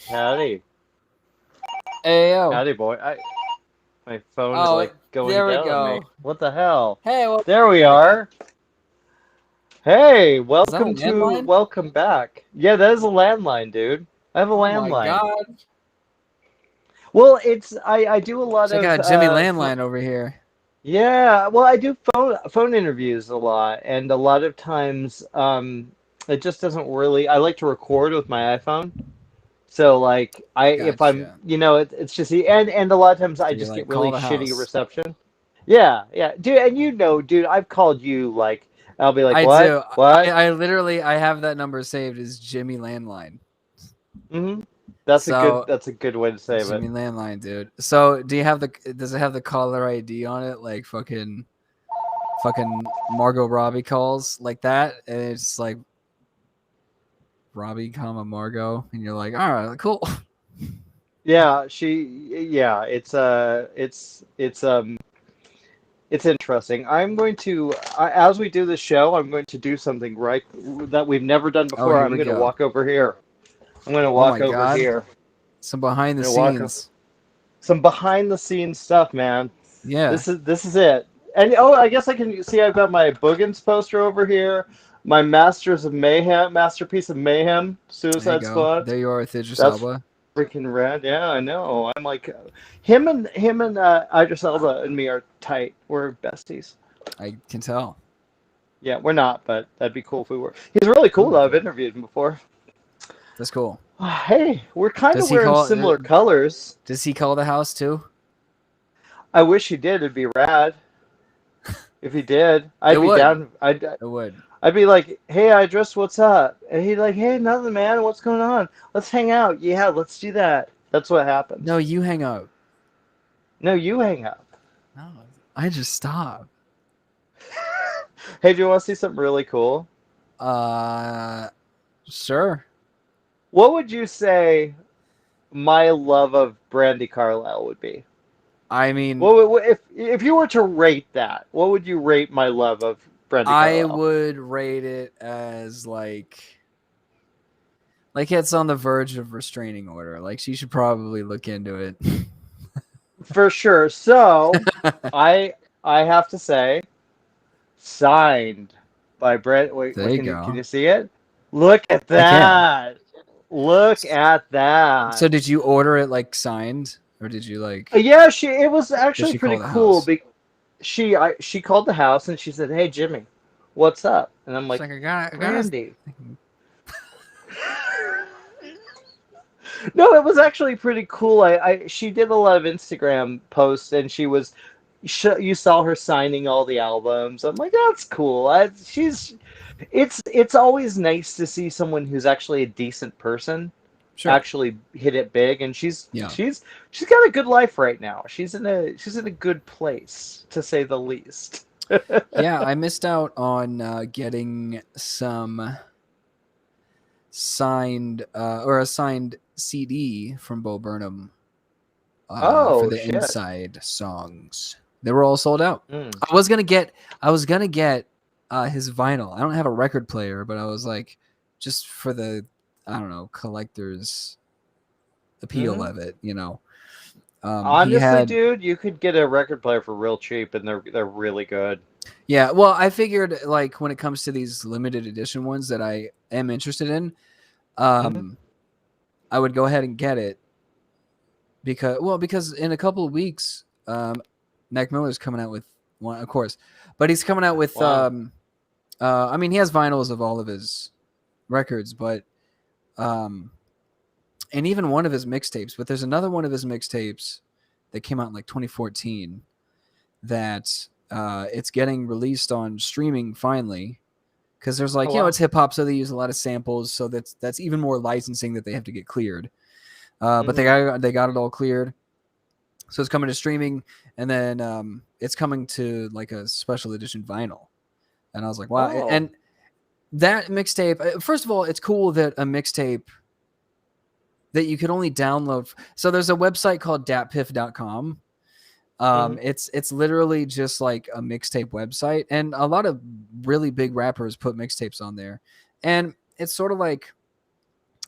Howdy. Ayo. Howdy, boy. My phone is Oh, like going there we down on me. go. What the hell? Hey, well, There we are. Hey, is that a landline? welcome back. Yeah, that is a landline, dude. I have a Oh my landline. God. Well, I do a lot Check of out Jimmy Landline over here. yeah, well, I do phone interviews a lot, and a lot of times it just doesn't really. I like to record with my iPhone. So like if I'm Gotcha. it's just and a lot of times I So you're just get like, really call the shitty house. reception. Yeah, yeah, dude, and dude, I've called you like I'll be like, I what, do. what? I have that number saved as Jimmy Landline. hmm So that's a good way to save it. Jimmy Landline, dude. So does it have the caller ID on it? Like fucking Margot Robbie calls like that? And it's like Robbie, comma Margot. And you're like, all right, cool. Yeah, yeah, it's interesting. As we do the show, I'm going to do something right that we've never done Oh, before. here I'm we going to go. walk over here. I'm going to Oh my walk over God. here. Some behind the I'm going to walk scenes. some behind the scenes stuff, man. Yeah. This is it. And oh, I guess I can see I've got my Boogans poster over here, my Masters of Mayhem, Masterpiece of Mayhem, There you Suicide go. Squad. There you are with Idris That's Elba. freaking rad. Yeah, I know. I'm like him and Idris Elba and me are tight. We're besties. I can tell. Yeah, we're not, but that'd be cool if we were. He's really That cool would be though. I've cool. interviewed him before. That's cool. Hey, we're kind of Does he wearing call? similar colors. Does he call the house too? I wish he did. It'd be rad if he did. It I'd be would. down. It would. I'd be like, "Hey, Idris, what's up?" And he'd like, "Hey, nothing, man. What's going on? Let's hang out." Yeah, let's do that. That's what No, happens. you hang up. No, you hang up. No, I just stop. Hey, do you want to see something really cool? Uh, sure. What would you say my love of Brandy Carlisle would be? I mean, If you were to rate that, what would you rate my love of Brandy I Carlisle? would rate it as like it's on the verge of restraining order. Like she should probably look into it. For sure. So, I I have to say, signed by Brent. There Wait, you can go. you see it? Look at I can. that. Look at that. So did you order it like signed, or did you like? Yeah, it was Did actually she call pretty the cool. house? She called the house and she said, "Hey Jimmy, what's up?" And I'm She's like, like, I got "Brandy." No, it was actually pretty cool. She did a lot of Instagram posts and you saw her signing all the albums. I'm like, that's cool. It's always nice to see someone who's actually a decent person Sure. actually hit it big, and Yeah. she's got a good life right now. She's in a good place, to say the least. Yeah, I missed out on getting some signed or a signed CD from Bo Burnham for Oh the shit. Inside songs. They were all sold out. Mm. I was gonna get his vinyl. I don't have a record player, but I was like, just for the I don't know collector's appeal hmm of it, you know. He Honestly, had dude, you could get a record player for real cheap, and they're really good. yeah. Well, I figured like when it comes to these limited edition ones that I am interested in, hmm um, I would go ahead and get it because in a couple of weeks, Mac Miller's coming out with one, of course, but he's coming out with Wow. I mean, he has vinyls of all of his records, but um, and even one of his mixtapes. But there's another one of his mixtapes that came out in like 2014 that it's getting released on streaming finally because there's Oh like wow. it's hip hop, so they use a lot of samples, so that's even more licensing that they have to get cleared. But hmm they got it all cleared, so it's coming to streaming, and then it's coming to like a special edition vinyl. And I was like, wow! Oh. And that mixtape, first of all, it's cool that a mixtape that you could only download. So there's a website called datpiff.com. hmm It's literally just like a mixtape website, and a lot of really big rappers put mixtapes on there, and it's sort of like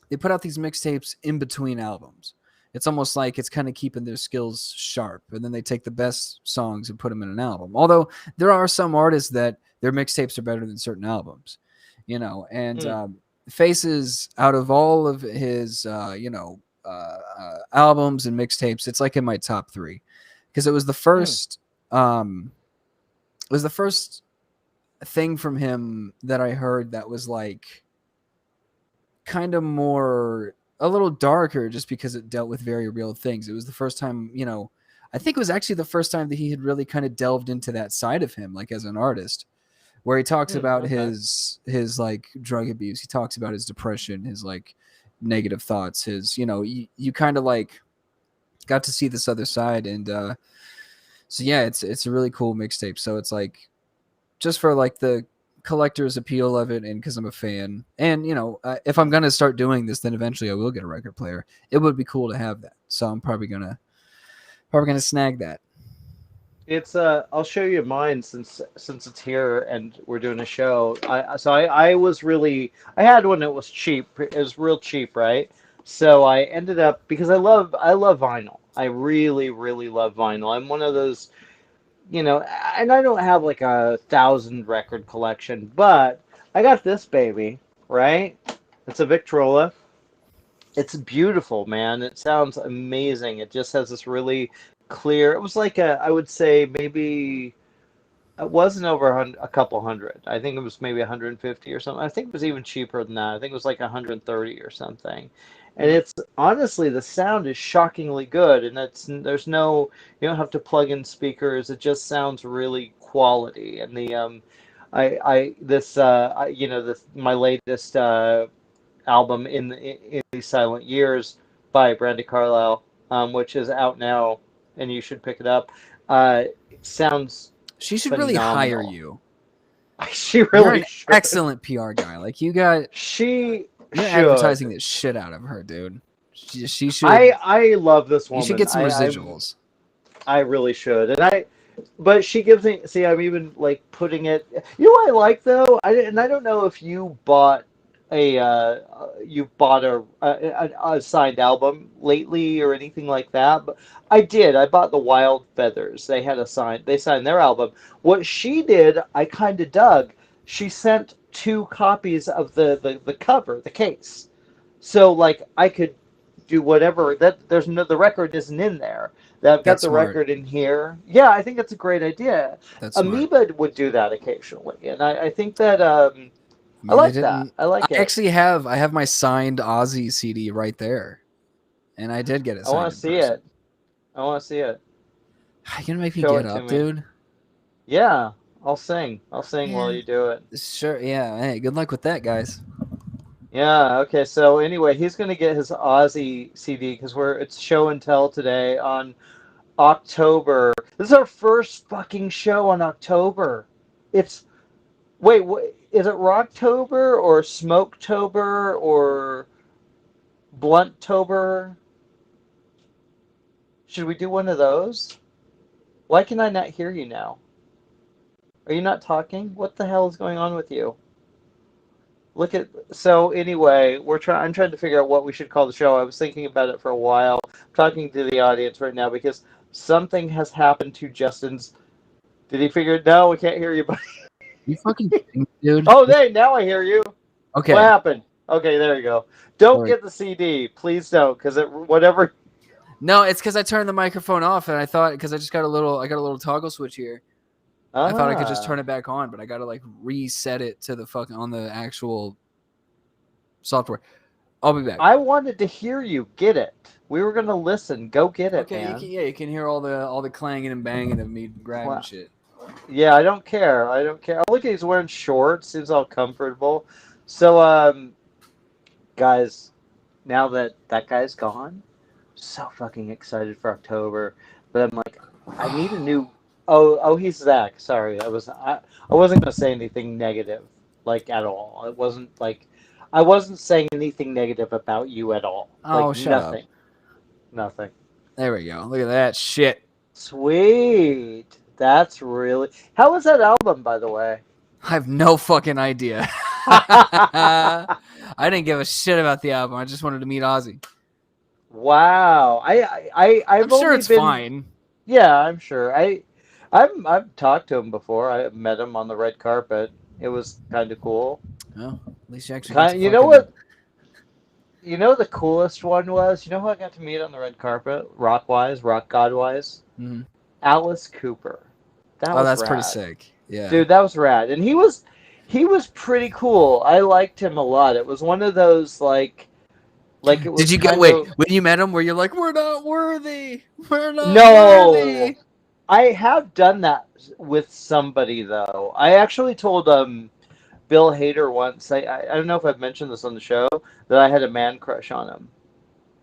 they put out these mixtapes in between albums. It's almost like it's kind of keeping their skills sharp, and then they take the best songs and put them in an album. Although there are some artists that their mixtapes are better than certain albums, you know. And Mm, Faces, out of all of his, albums and mixtapes, it's like in my top three because it was the mm, first. It was the first thing from him that I heard that was like kind of more a little darker just because it dealt with very real things. It was the first time, I think it was actually the first time that he had really kind of delved into that side of him, like as an artist, where he talks about okay. his like drug abuse. He talks about his depression, his like negative thoughts, his, you kind of like got to see this other side. And so yeah, it's a really cool mixtape. So it's like just for like the collector's appeal of it, and because I'm a fan, and if I'm gonna start doing this, then eventually I will get a record player. It would be cool to have that, so I'm probably gonna snag that. It's I'll show you mine since it's here and we're doing a show. I was really I had one that was cheap. It was real cheap, right? So I ended up because I love vinyl. I really really love vinyl. I'm one of those, and I don't have like 1,000 record collection, but I got this baby, right? It's a Victrola. It's beautiful, man. It sounds amazing. It just has this really clear. It was like I would say maybe it wasn't over a couple hundred. I think it was maybe 150 or something. I think it was even cheaper than that. I think it was like 130 or something. And Hmm. it's honestly the sound is shockingly good, and there's no you don't have to plug in speakers. It just sounds really quality. And the I this this my latest album in these silent years by Brandy Carlisle, which is out now, and you should pick it up. It sounds She should really hire phenomenal. you. She You're really an should. excellent PR guy. Like She you're advertising should. the shit out of her, dude. She should. I love this You should woman. get some residuals. I really should. But she gives me. See, I'm even like putting it. You know what I like though. I don't know if you bought a signed album lately or anything like that. But I did. I bought the Wild Feathers. They signed their album. What she did, I kind of dug. She sent two copies of the cover, the case. So like I could do whatever that the record isn't in there. That I've got That's the smart. record in here. Yeah, I think that's a great idea. That's smart. Amoeba would do that occasionally, and I think that I I mean, they like that. didn't. I like it. I have my signed Ozzy CD right there, and I did get it I want signed to in see person. it. I want to see it. You gonna make me Show get it to up, me. dude? Yeah, I'll sing. I'll sing while Man, you do it. sure. Yeah. Hey, good luck with that, guys. Yeah. Okay. So anyway, he's gonna get his Aussie CD because it's show and tell today on October. This is our first fucking show on October. It's wait, is it Rocktober or Smoketober or Blunttober? Should we do one of those? Why can I not hear you now? Are you not talking? What the hell is going on with you? Look at so anyway, I'm trying to figure out what we should call the show. I was thinking about it for a while. I'm talking to the audience right now because something has happened to Justin's. Did he figure it? No, we can't hear you. But You fucking kidding me, dude? oh, hey, now I hear you. What Okay. happened? Okay, there you go. Don't Sorry. get the CD, please don't, because it whatever. No, it's because I turned the microphone off, and I thought because I got a little toggle switch here. I thought I could just Ah, turn it back on, but I got to like reset it to the fucking on the actual software. I'll be back. I wanted to hear you get it. We were gonna listen. Go get it, Okay, man. you can hear all the clanging and banging of me grabbing Wow. shit. Yeah, I don't care. I don't care. Oh, look, he's wearing shorts. Seems all comfortable. So, guys, now that that guy's gone, so fucking excited for October. But I'm like, I need a new. Oh, he's Zach. Sorry, I wasn't gonna say anything negative, like at all. It wasn't like, I wasn't saying anything negative about you at all. Oh, Like shut up. nothing, nothing. There we go. Look at that shit. Sweet. That's really. How was that album, by the way? I have no fucking idea. I didn't give a shit about the album. I just wanted to meet Ozzy. Wow. I'm I've sure only it's been. fine. Yeah, I'm sure. I've talked to him before. I met him on the red carpet. It was kind of cool. Well, at least you actually got to Kind, you know fucking. what? You know the coolest one was? You know who I got to meet on the red carpet? Rock wise, rock god wise? Mhm. Alice Cooper. That Oh, was that's pretty rad. sick. Yeah. Dude, that was rad. And he was pretty cool. I liked him a lot. It was one of those like it Did was you get kind wait of when you met him? Where you're like, we're not worthy. We're not no. worthy. I have done that with somebody though. I actually told Bill Hader once. I don't know if I've mentioned this on the show that I had a man crush on him I'm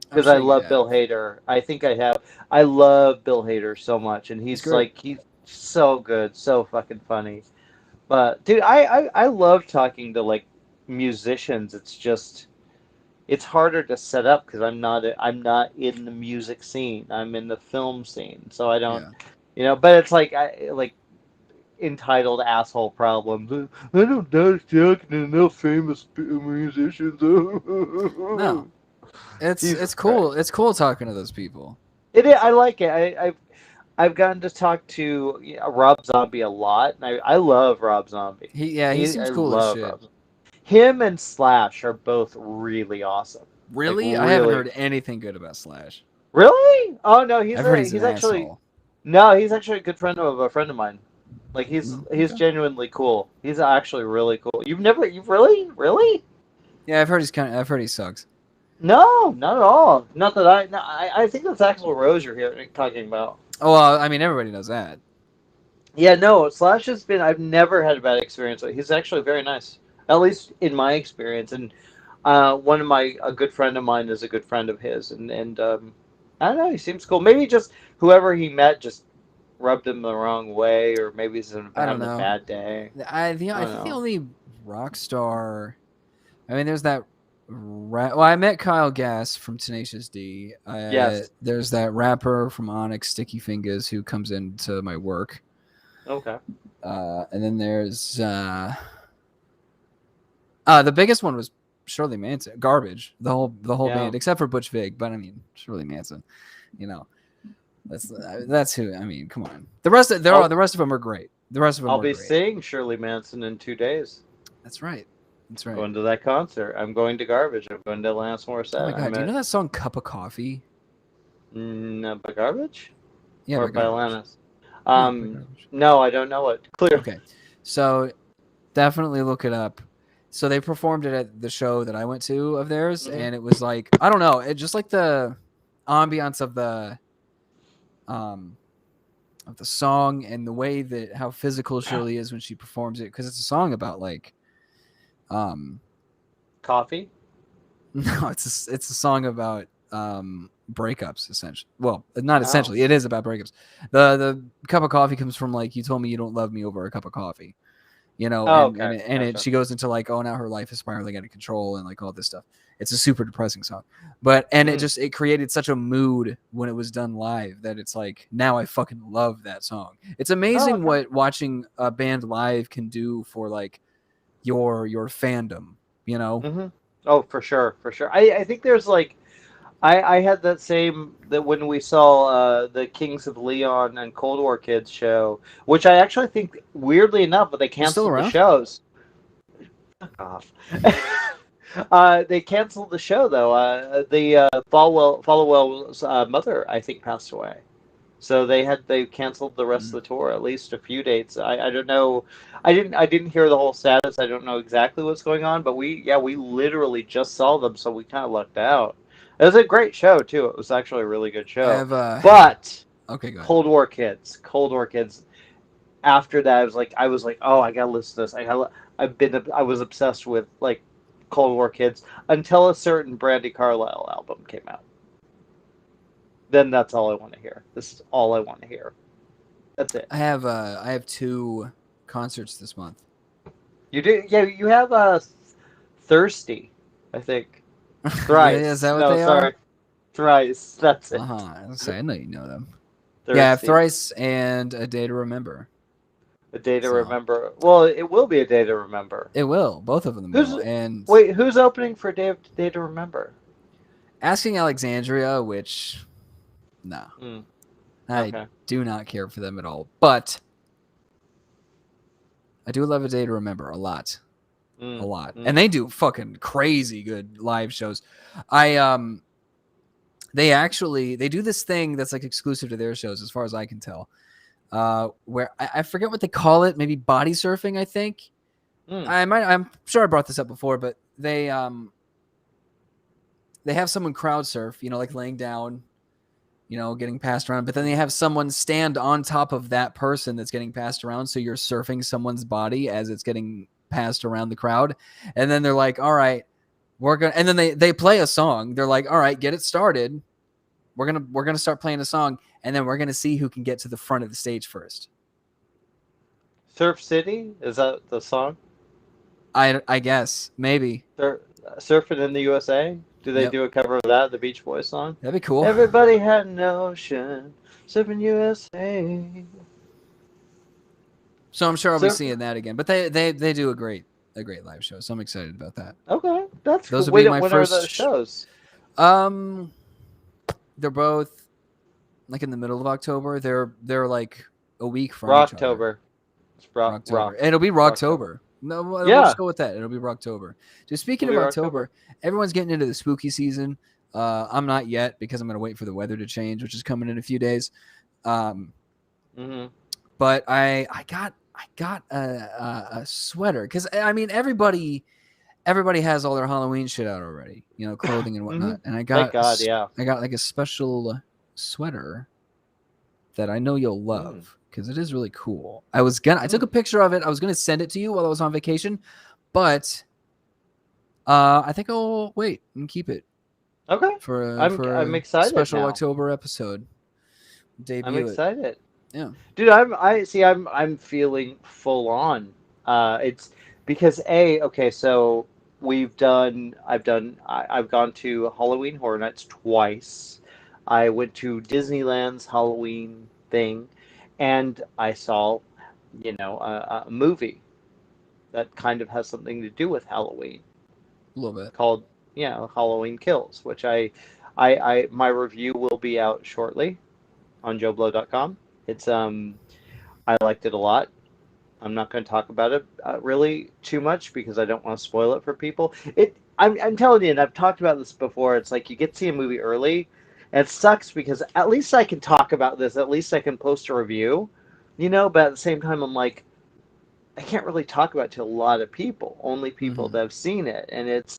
because I sure you love Bill have. Hader. I think I have. I love Bill Hader so much, and He's great. he's so good, so fucking funny. But dude, I love talking to like musicians. It's just it's harder to set up because I'm not in the music scene. I'm in the film scene, so I don't, Yeah. But it's like like entitled asshole problems. I don't dance talking to enough famous musicians. No, it's Jesus cool. Christ! It's cool talking to those people. It is, I like it. I've gotten to talk to Rob Zombie a lot, and I love Rob Zombie. He I seems cool as love shit. Rob. Him and Slash are both really awesome. Like Really? I haven't really, heard anything good about Slash. really? Oh no, I've heard he's an he's actually asshole. no, he's actually a good friend of a friend of mine. Like he's Okay. genuinely cool. He's actually really cool. You've really? Yeah, I've heard he sucks. No, not at all. Not that I. No, I think that's Axl Rose you're here talking about. Oh, well, I mean, everybody knows that. Yeah, no. Slash has been. I've never had a bad experience. He's actually very nice, at least in my experience. And one of a good friend of mine is a good friend of his, and I don't know. He seems cool. Maybe just whoever he met just rubbed him the wrong way, or maybe he's I don't having a know. bad day. I I don't think the know. only rock star. I mean, there's that. Well, I met Kyle Gass from Tenacious D. Yes. There's that rapper from Onyx, Sticky Fingers, who comes into my work. Okay. And then there's the biggest one was Shirley Manson. Garbage. The whole Yeah. band, except for Butch Vig. But I mean, Shirley Manson. You know, that's who. I mean, come on. The I'll rest of them are great. The rest of them I'll are be great. seeing Shirley Manson in 2 days. That's right. That's right. Going to that concert. I'm going to Garbage. I'm going to Alanis Oh my Morissette. god, I'm do you know at that song "Cup of Coffee"? by Garbage Yeah, or by by Garbage. Alanis. No, by Garbage. No, I don't know it. Clear. Okay, so definitely look it up. So they performed it at the show that I went to of theirs, Hmm. and it was like I don't know, it just like the ambiance um of the song and the way that how physical Shirley is when she performs it, because it's a song about like um Coffee. no, it's a song about breakups essentially. Well, not Oh. essentially, it is about breakups. The cup of coffee comes from like you told me you don't love me over a cup of coffee. You know, Oh, and okay. Gotcha. she goes into like, oh, now her life is spiraling out of control and like all this stuff. It's a super depressing song, but Hmm. it created such a mood when it was done live that it's like now I fucking love that song. It's Oh, amazing okay. what watching a band live can do for like your fandom. You know, Hmm. Oh, for sure, for sure. I think there's like I had that same that when we saw the Kings of Leon and Cold War Kids show, which I actually think weirdly enough, but they they're still canceled the around. shows. Fuck off. They canceled the show though. The Followell's mother, I think, passed away. So they canceled the rest Mm. of the tour, at least a few dates. I don't know. I didn't hear the whole status. I don't know exactly what's going on, but we literally just saw them, so we kind of lucked out. It was a great show too. It was actually a really good I show. have But okay, go ahead. Cold War Kids. After that, I was like, oh, I gotta listen to this. I was obsessed with like Cold War Kids until a certain Brandy Carlisle album came out. Then that's all I want to hear. This is all I want to hear. That's it. I have two concerts this month. You do, yeah. You have Thirsty, I think. Yeah, is Thrice. that what No, they are? sorry, Thrice. That's Uh huh. it. I was say I know you know them. Yeah, I have Thirsty. Thrice and A Day to Remember. A day to So remember. Well, it will be a day to remember. it will. Both of them Who's will. And wait? Who's opening for day to remember? Asking Alexandria, which no, Mm, I okay. do not care for them at all. But I do love A Day to Remember a lot. A Mm, lot. And mm, they do fucking crazy good live shows. I they do this thing that's like exclusive to their shows, as far as I can tell. Where I forget what they call it, maybe body surfing, I think. mm. I'm sure I brought this up before, but they have someone crowd surf, like laying down, getting passed around, but then they have someone stand on top of that person that's getting passed around. So you're surfing someone's body as it's getting passed around the crowd. And then they're like, all right, and then they play a song. They're like, all right, get it started. We're going to start playing a song. And then we're going to see who can get to the front of the stage first. Surf City, is that the song? I guess maybe. Surfing in the USA. Do they Yep. do a cover of that, the Beach Boys song? That'd be cool. Everybody had an ocean. Surfing USA. So I'm sure I'll be Surf. seeing that again. But they do a great live show. So I'm excited about that. Okay, that's Those cool. will be my When are the first. shows? Um, they're both like in the middle of October. They're like a week from each other. Rocktober. It's Rocktober. rock. It'll be Rocktober. Rocktober. No, we'll Yeah, just go with that. It'll be Rocktober. Just speaking it'll of be Rocktober. October, everyone's getting into the spooky season. I'm not yet because I'm going to wait for the weather to change, which is coming in a few days. Um, Hmm. but I got a sweater because I mean everybody has all their Halloween shit out already, clothing and Hmm. whatnot. And Thank God. Yeah. I got like a special sweater that I know you'll Mm. love because it is really cool. I took a picture of it. I was gonna send it to you while I was on vacation, but I think I'll wait and keep it Okay. for I'm a excited special now. October episode. I'm Debut it. excited. Yeah. Dude, I'm feeling full on. It's because okay, so I've gone to Halloween Horror Nights twice. I went to Disneyland's Halloween thing, and I saw, a movie that kind of has something to do with Halloween A little bit. called, Halloween Kills, which my review will be out shortly on JoeBlow.com. It's I liked it a lot. I'm not going to talk about it really too much because I don't want to spoil it for people. I'm telling you, and I've talked about this before. It's like you get to see a movie early, and it sucks because at least I can talk about this. At least I can post a review, But at the same time, I'm like, I can't really talk about it to a lot of people. Only people Mm-hmm. that have seen it, and it's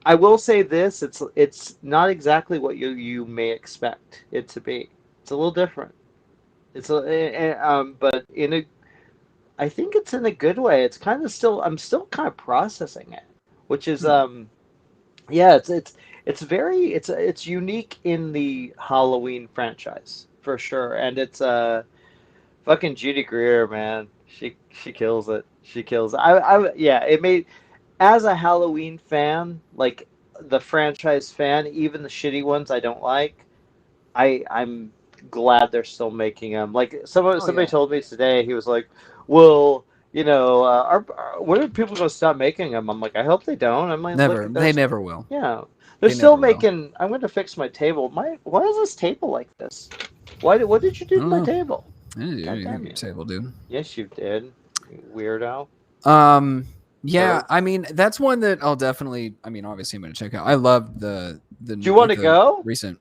I will say this: it's not exactly what you may expect it to be. It's a little different. But I think it's in a good way. It's kind of still, I'm still kind of processing it, which is, Hmm. yeah, it's very, it's unique in the Halloween franchise for sure, and it's fucking Judy Greer, man. She kills it. She kills it. Yeah, it made as a Halloween fan, like the franchise fan, even the shitty ones I don't like. I'm glad they're still making them. Like Oh somebody yeah. told me today, he was like, "Well, when are people going to stop making them?" I'm like, "I hope they don't." I mean, look, Never. They never will. yeah, they're They still never will. making. I'm going to fix my table. Why is this table like this? What did you I do to don't my know. table? I didn't do God anything damn to your you! table, dude. Yes, you did, you weirdo. Um, yeah, Perv. I mean that's one that I'll definitely. I mean, obviously, I'm gonna check out. I love Do you want to the go? recent.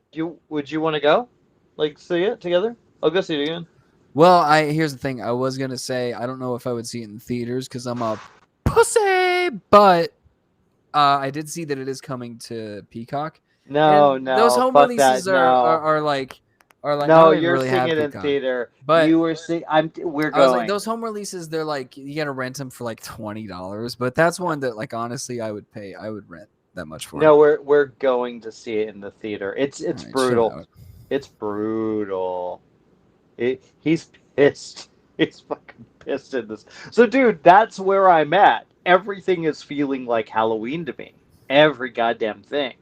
Would you want to go? Like see it together? I'll go see it again. Well, here's the thing. I was gonna say I don't know if I would see it in theaters because I'm a pussy, but I did see that it is coming to Peacock, No, and those no, home fuck that. releases No. are like I No, don't even you're really seeing have it in Peacock, theater. but You were seeing. We're I was like going. those home releases. They're like you gotta rent them for like $20, but that's No, one that like honestly I would pay. I would rent that much for. no, we're going to see it in the theater. All It's right, chill brutal. out. It's brutal. He's pissed. He's fucking pissed in this. So, dude, that's where I'm at. Everything is feeling like Halloween to me. Every goddamn thing,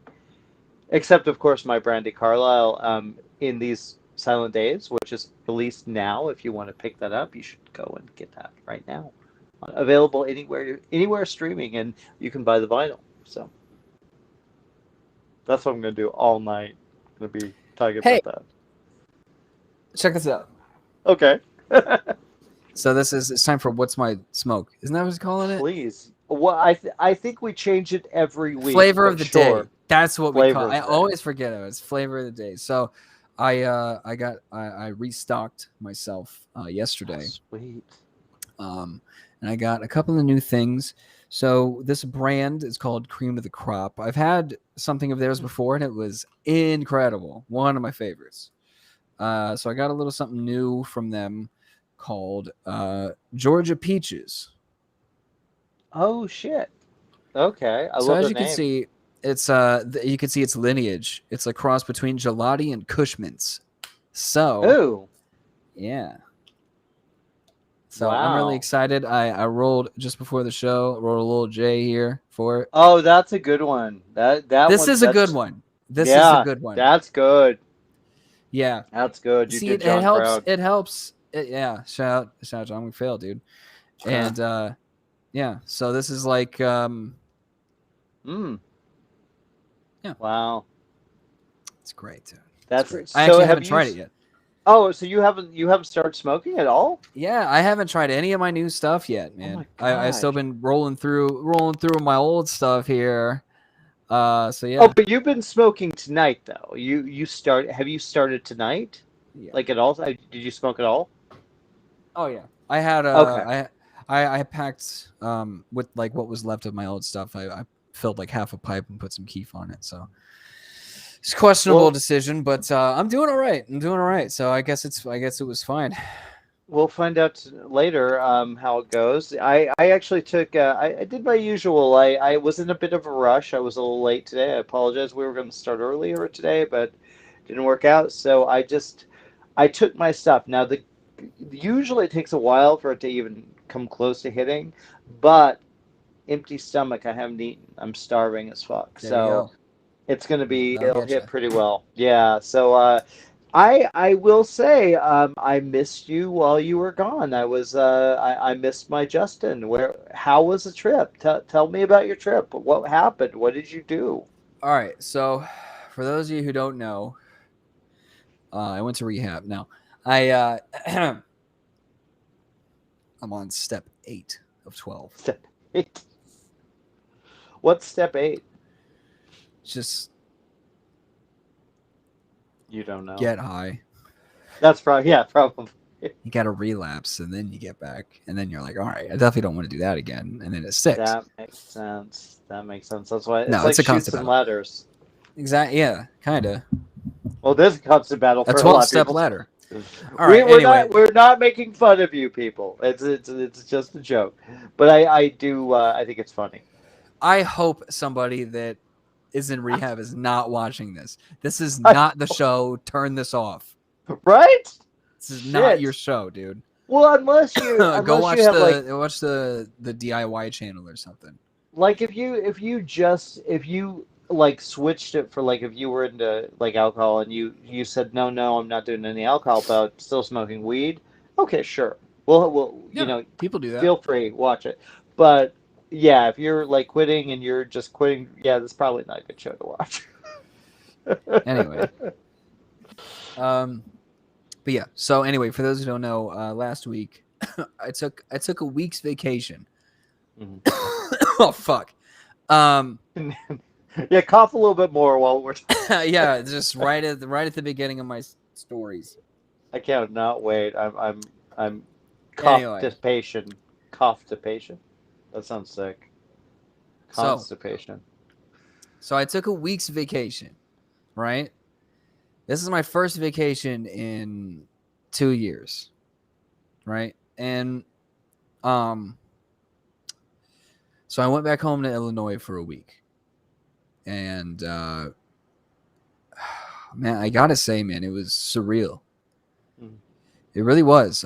except of course my Brandy Carlisle. In these Silent Days, which is released now. If you want to pick that up, you should go and get that right now. Available anywhere streaming, and you can buy the vinyl. So that's what I'm gonna do all night. I'm gonna be talking Hey, about that. check this out. Okay. So it's time for What's My Smoke? Isn't that what he's calling it? Please. Well, I think we change it every week, Flavor of but the sure. day. That's what we call Flavor it. of I the day. always forget it. It's flavor of the day. So I restocked myself Oh, yesterday. sweet. And I got a couple of new things. So this brand is called Cream of the Crop. I've had something of theirs before, and it was incredible. One of my favorites. So I got a little something new from them called Georgia Peaches. Oh shit. Okay. I So love as the you can name. see, it's you can see its lineage. It's a cross between gelati and Cushman's. So Ooh. yeah. So I'm really Wow. excited. I rolled just before the show, rolled a little J here for it. Oh, that's a good one. That This one is a good that's one. This is a yeah, good one. that's good. Yeah. That's good. You See, did it John helps. proud. It helps. Yeah. Shout out John McPhail, dude. And yeah. So this is like Mm. yeah. Wow. It's great, dude. It's That's great. I so actually have haven't you tried it yet. Oh, so you haven't started smoking at all? Yeah, I haven't tried any of my new stuff yet, Oh man. my I've still gosh. been rolling through my old stuff here. So Oh, yeah. but you've been smoking tonight though. Have you started tonight? Yeah. Like at all? Did you smoke at all? Oh yeah. I had Okay. I packed with like what was left of my old stuff. I filled like half a pipe and put some keef on it. So it's a questionable Well, decision, but I'm doing all right. I'm doing all right. So I guess it was fine. we'll find out later how it goes. I actually took I did my usual. I was in a bit of a rush. I was a little late today. I apologize. We were going to start earlier today, but didn't work out. So I took my stuff. Now the usually it takes a while for it to even come close to hitting, but empty stomach, I haven't eaten. I'm starving as fuck. There you So go. it's gonna be That'll it'll get you. hit pretty well. Yeah. So I will say I missed you while you were gone. I missed my Justin. How was the trip? Tell me about your trip. What happened? What did you do? All right. So for those of you who don't know, I went to rehab. Now I I'm on step 8 of 12. Step 8. What's step 8? Just You don't know. get high. That's probably yeah, probably. You got to relapse and then you get back and then you're like, all right, I definitely don't want to do that again. And then it sticks. That makes sense. That makes sense. That's why it's No, like it's a constant shoots and battle. ladders. Exactly. Yeah, kind of. Well, this is a constant battle A for a lot of 12-step people. ladder. All right. We're Anyway, not making fun of you people. It's just a joke. But I do I think it's funny. I hope somebody that is in rehab is not watching this. This is I, not the show. Turn this off. right? This is not your Shit. show, dude. Well, Go unless you watch have like the DIY channel or something. if you like switched it for like if you were into like alcohol and you said no, I'm not doing any alcohol but still smoking weed. Okay, sure. We'll Yeah, people do that. feel free, watch it. But yeah, if you're like quitting and you're just quitting, yeah, that's probably not a good show to watch. Anyway, but yeah. So anyway, for those who don't know, last week I took a week's vacation. Mhm. Oh fuck. Yeah, cough a little bit more while we're. Yeah, just right at the beginning of my stories. I cannot wait. I'm Anyway, constipation. Constipation. That sounds sick. Constipation. so I took a week's vacation, right? This is my first vacation in 2 years, right? And so I went back home to Illinois for a week, and man, I gotta say, man, it was surreal. Mm. It really was.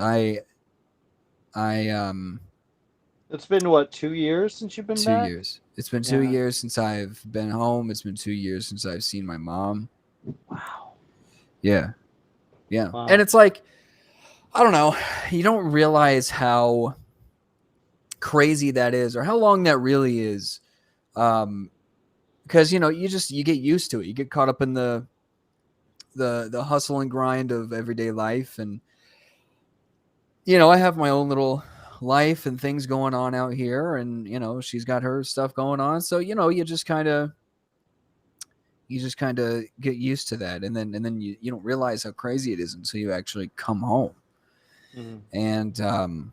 It's been what, 2 years since you've been 2 back? years. It's been 2 Yeah. years since I've been home. It's been 2 years since I've seen my mom. Wow. Yeah. Yeah. And Wow. it's like, I don't know, you don't realize how crazy that is or how long that really is. Because you get used to it. You get caught up in the hustle and grind of everyday life, and I have my own little life and things going on out here, and she's got her stuff going on. So you just kind of get used to that, and then you don't realize how crazy it is until you actually come home. Mm. And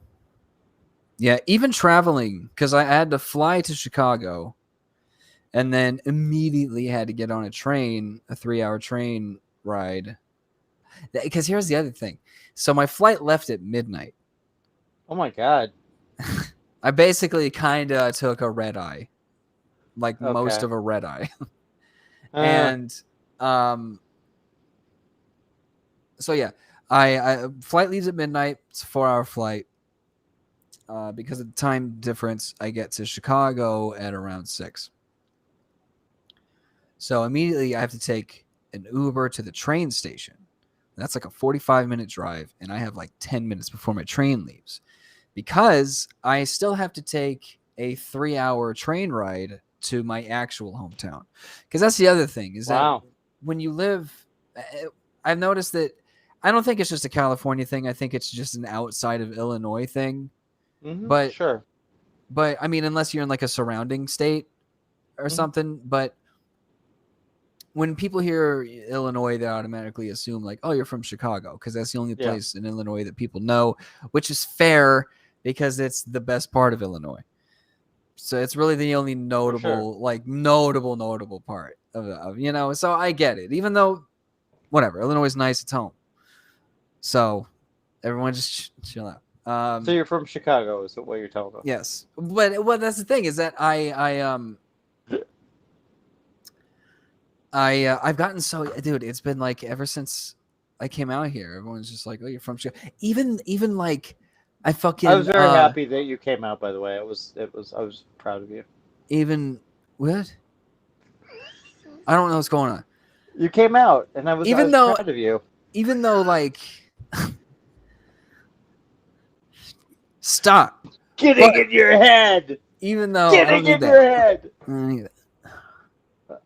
yeah, even traveling, because I had to fly to Chicago and then immediately had to get on a train, a 3-hour train ride. Because here's the other thing. So my flight left at midnight. Oh my God. I basically kind of took a red eye, like most Okay. of a red eye. Uh, And um, so yeah, I flight leaves at midnight. It's a 4-hour flight. Because of the time difference, I get to Chicago at around 6. So immediately I have to take an Uber to the train station. That's like a 45-minute drive, and I have like 10 minutes before my train leaves because I still have to take a 3-hour train ride to my actual hometown. Because that's the other thing is that wow. when you live, I've noticed that I don't think it's just a California thing. I think it's just an outside of Illinois thing. Mm-hmm. But Sure. but I mean, unless you're in like a surrounding state or Mm-hmm. something. But when people hear Illinois, they automatically assume like, oh, you're from Chicago, because that's the only Yeah. place in Illinois that people know, which is fair because it's the best part of Illinois. So it's really the only For sure. notable part of. So I get it, even though whatever, Illinois is nice, it's home. So everyone just chill out. So you're from Chicago, is what you're telling us? Yes, but that's the thing is that I've gotten so, dude, it's been like ever since I came out here, everyone's just like, oh, you're from Chicago. Even like I I was fucking very happy that you came out. By the way, I was proud of you. even what? I don't know what's going on. You came out, and I Even was though proud of you. even though like stop. Getting But in your head. even though I don't Getting need in that. your head. I don't need that.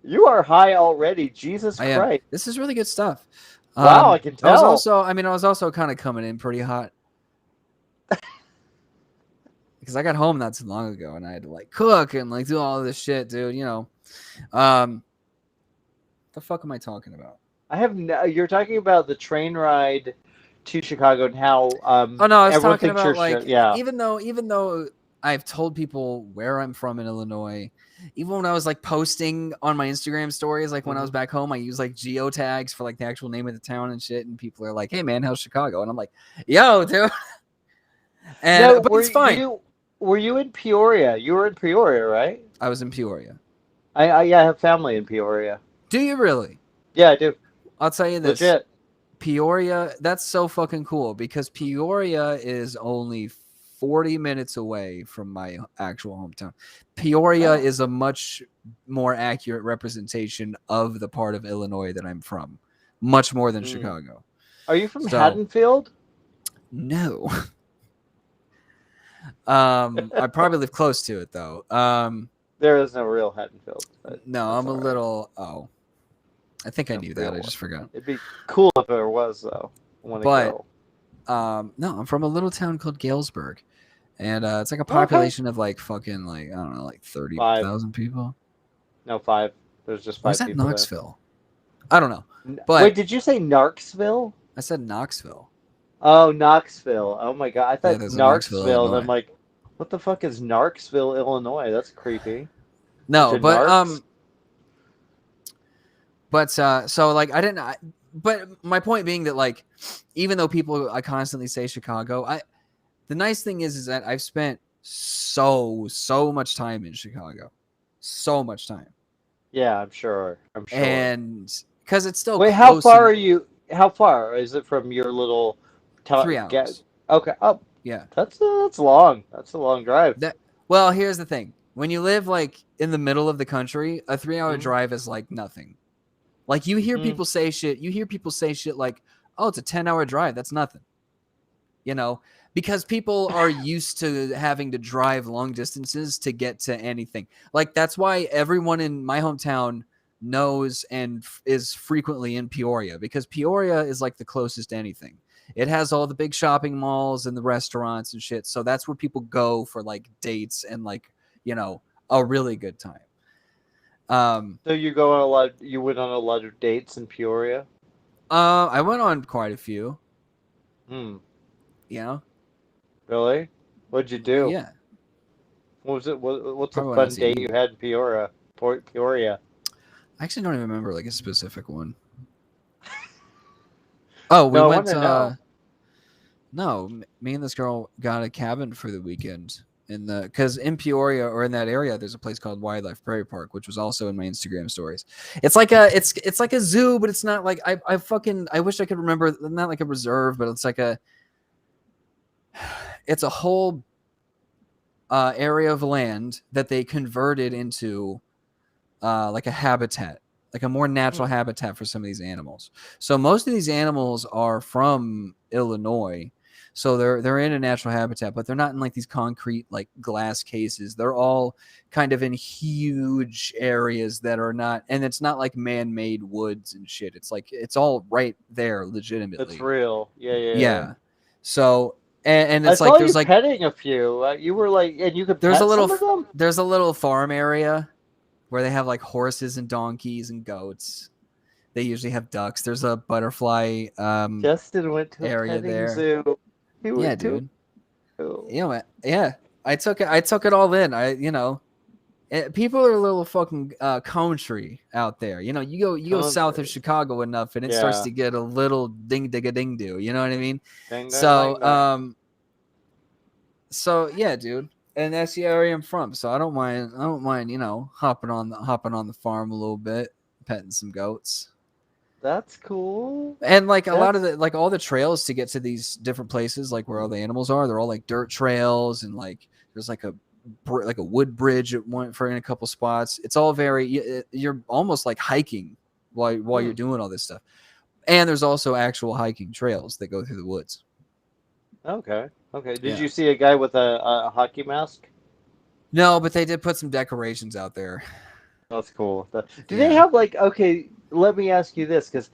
You are high already. Jesus I am. Christ. This is really good stuff. Wow, I can tell. I was also kind of coming in pretty hot because I got home not too long ago and I had to like cook and like do all this shit, dude. The fuck am I talking about? You're talking about the train ride to Chicago and how Oh no, I was everyone talking thinks you're about like shit. Yeah. even though I've told people where I'm from in Illinois, even when I was like posting on my Instagram stories, like when I was Hmm. back home, I use like geotags for like the actual name of the town and shit, and people are like, "Hey man, how's Chicago?" And I'm like, "Yo, dude," No, but it's fine. were you in Peoria? You were in Peoria, right? I was in Peoria. Yeah, I have family in Peoria. Do you really? Yeah, I do. I'll tell you this. Legit. Peoria, that's so fucking cool because Peoria is only 40 minutes away from my actual hometown. Peoria Oh. is a much more accurate representation of the part of Illinois that I'm from, much more than Mm. Chicago. Are you from So, Haddonfield? no. I probably live close to it though. There is no real Haddonfield, but No, that's I'm a all right. little, I think I No knew that. real I one. just forgot. It'd be cool if there was, though. I want to But go. no, I'm from a little town called Galesburg. And it's like a Okay. population of like fucking like I don't know, like Five. 30,000 people. No, five. There's just Or is five that people there. Knoxville? I don't know, Wait, but did you say Narksville? I said Knoxville. Oh, Knoxville. Oh my God. I Yeah, thought there's a Knoxville, Narksville, and I'm Illinois. like, what the fuck is Narksville, Illinois? That's creepy. Bunch No, of narcs? but so like but my point being that like even though people I constantly say Chicago, the nice thing is that I've spent so much time in Chicago, so much time, Yeah, I'm sure. I'm sure. and because it's still Wait, how close far are and you? How far is it from your little town? 3 hours. Okay. Oh, Yeah. that's long. That's a long drive. Well, here's the thing. When you live like in the middle of the country, a 3-hour Mm-hmm. drive is like nothing. Like you hear people say shit like, Oh, it's a 10-hour drive. That's nothing. You know, because people are used to having to drive long distances to get to anything. Like, that's why everyone in my hometown knows and is frequently in Peoria, because Peoria is like the closest to anything. It has all the big shopping malls and the restaurants and shit. So that's where people go for like dates and like, you know, a really good time. Um, So you go on a lot. You went on a lot of dates in Peoria. I went on quite a few, Hmm. you know. Really? What'd you do? Yeah, What was it? What's a probably went out fun to date you eat. had in Peoria? Peoria. I actually don't even remember like a specific one. Oh, we No, I want went. to know. No, me and this girl got a cabin for the weekend in the because in Peoria or in that area, there's a place called Wildlife Prairie Park, which was also in my Instagram stories. It's like it's like a zoo, but it's not like I fucking I wish I could remember. Not like a reserve, but it's like a it's a whole area of land that they converted into like a habitat, like a more natural Hmm. habitat for some of these animals. So most of these animals are from Illinois. So they're in a natural habitat, but they're not in like these concrete like glass cases. They're all kind of in huge areas that are not, and it's not like man-made woods and shit. It's like it's all right there It's legitimately. real. Yeah, yeah, yeah. Yeah. So and I it's saw like you petting a few. You were like, and you could there's a pet little some of them? there's a little farm area where they have like horses and donkeys and goats. They usually have ducks. There's a butterfly Justin went to a area petting there. zoo. He Yeah, went to a dude. zoo. You know, yeah. I took it all in. People are a little fucking country out there. You know, you go south of Country. Chicago enough, and it starts Yeah. to get a little ding dig a ding do. You know what I mean? Dang, dang, So dang, dang. so yeah, dude. And that's the area I'm from. So I don't mind. I don't mind. You know, hopping on the farm a little bit, petting some goats. That's cool. And like a lot of That's the like all the trails to get to these different places, like where all the animals are, they're all like dirt trails, and like there's like a wood bridge at one for in a couple spots. It's all very you're almost like hiking while hmm. you're doing all this stuff. And there's also actual hiking trails that go through the woods. Okay. Okay. Did Yeah. you see a guy with a hockey mask? No, but they did put some decorations out there. That's cool. Do they Yeah. have like, okay, let me ask you this, because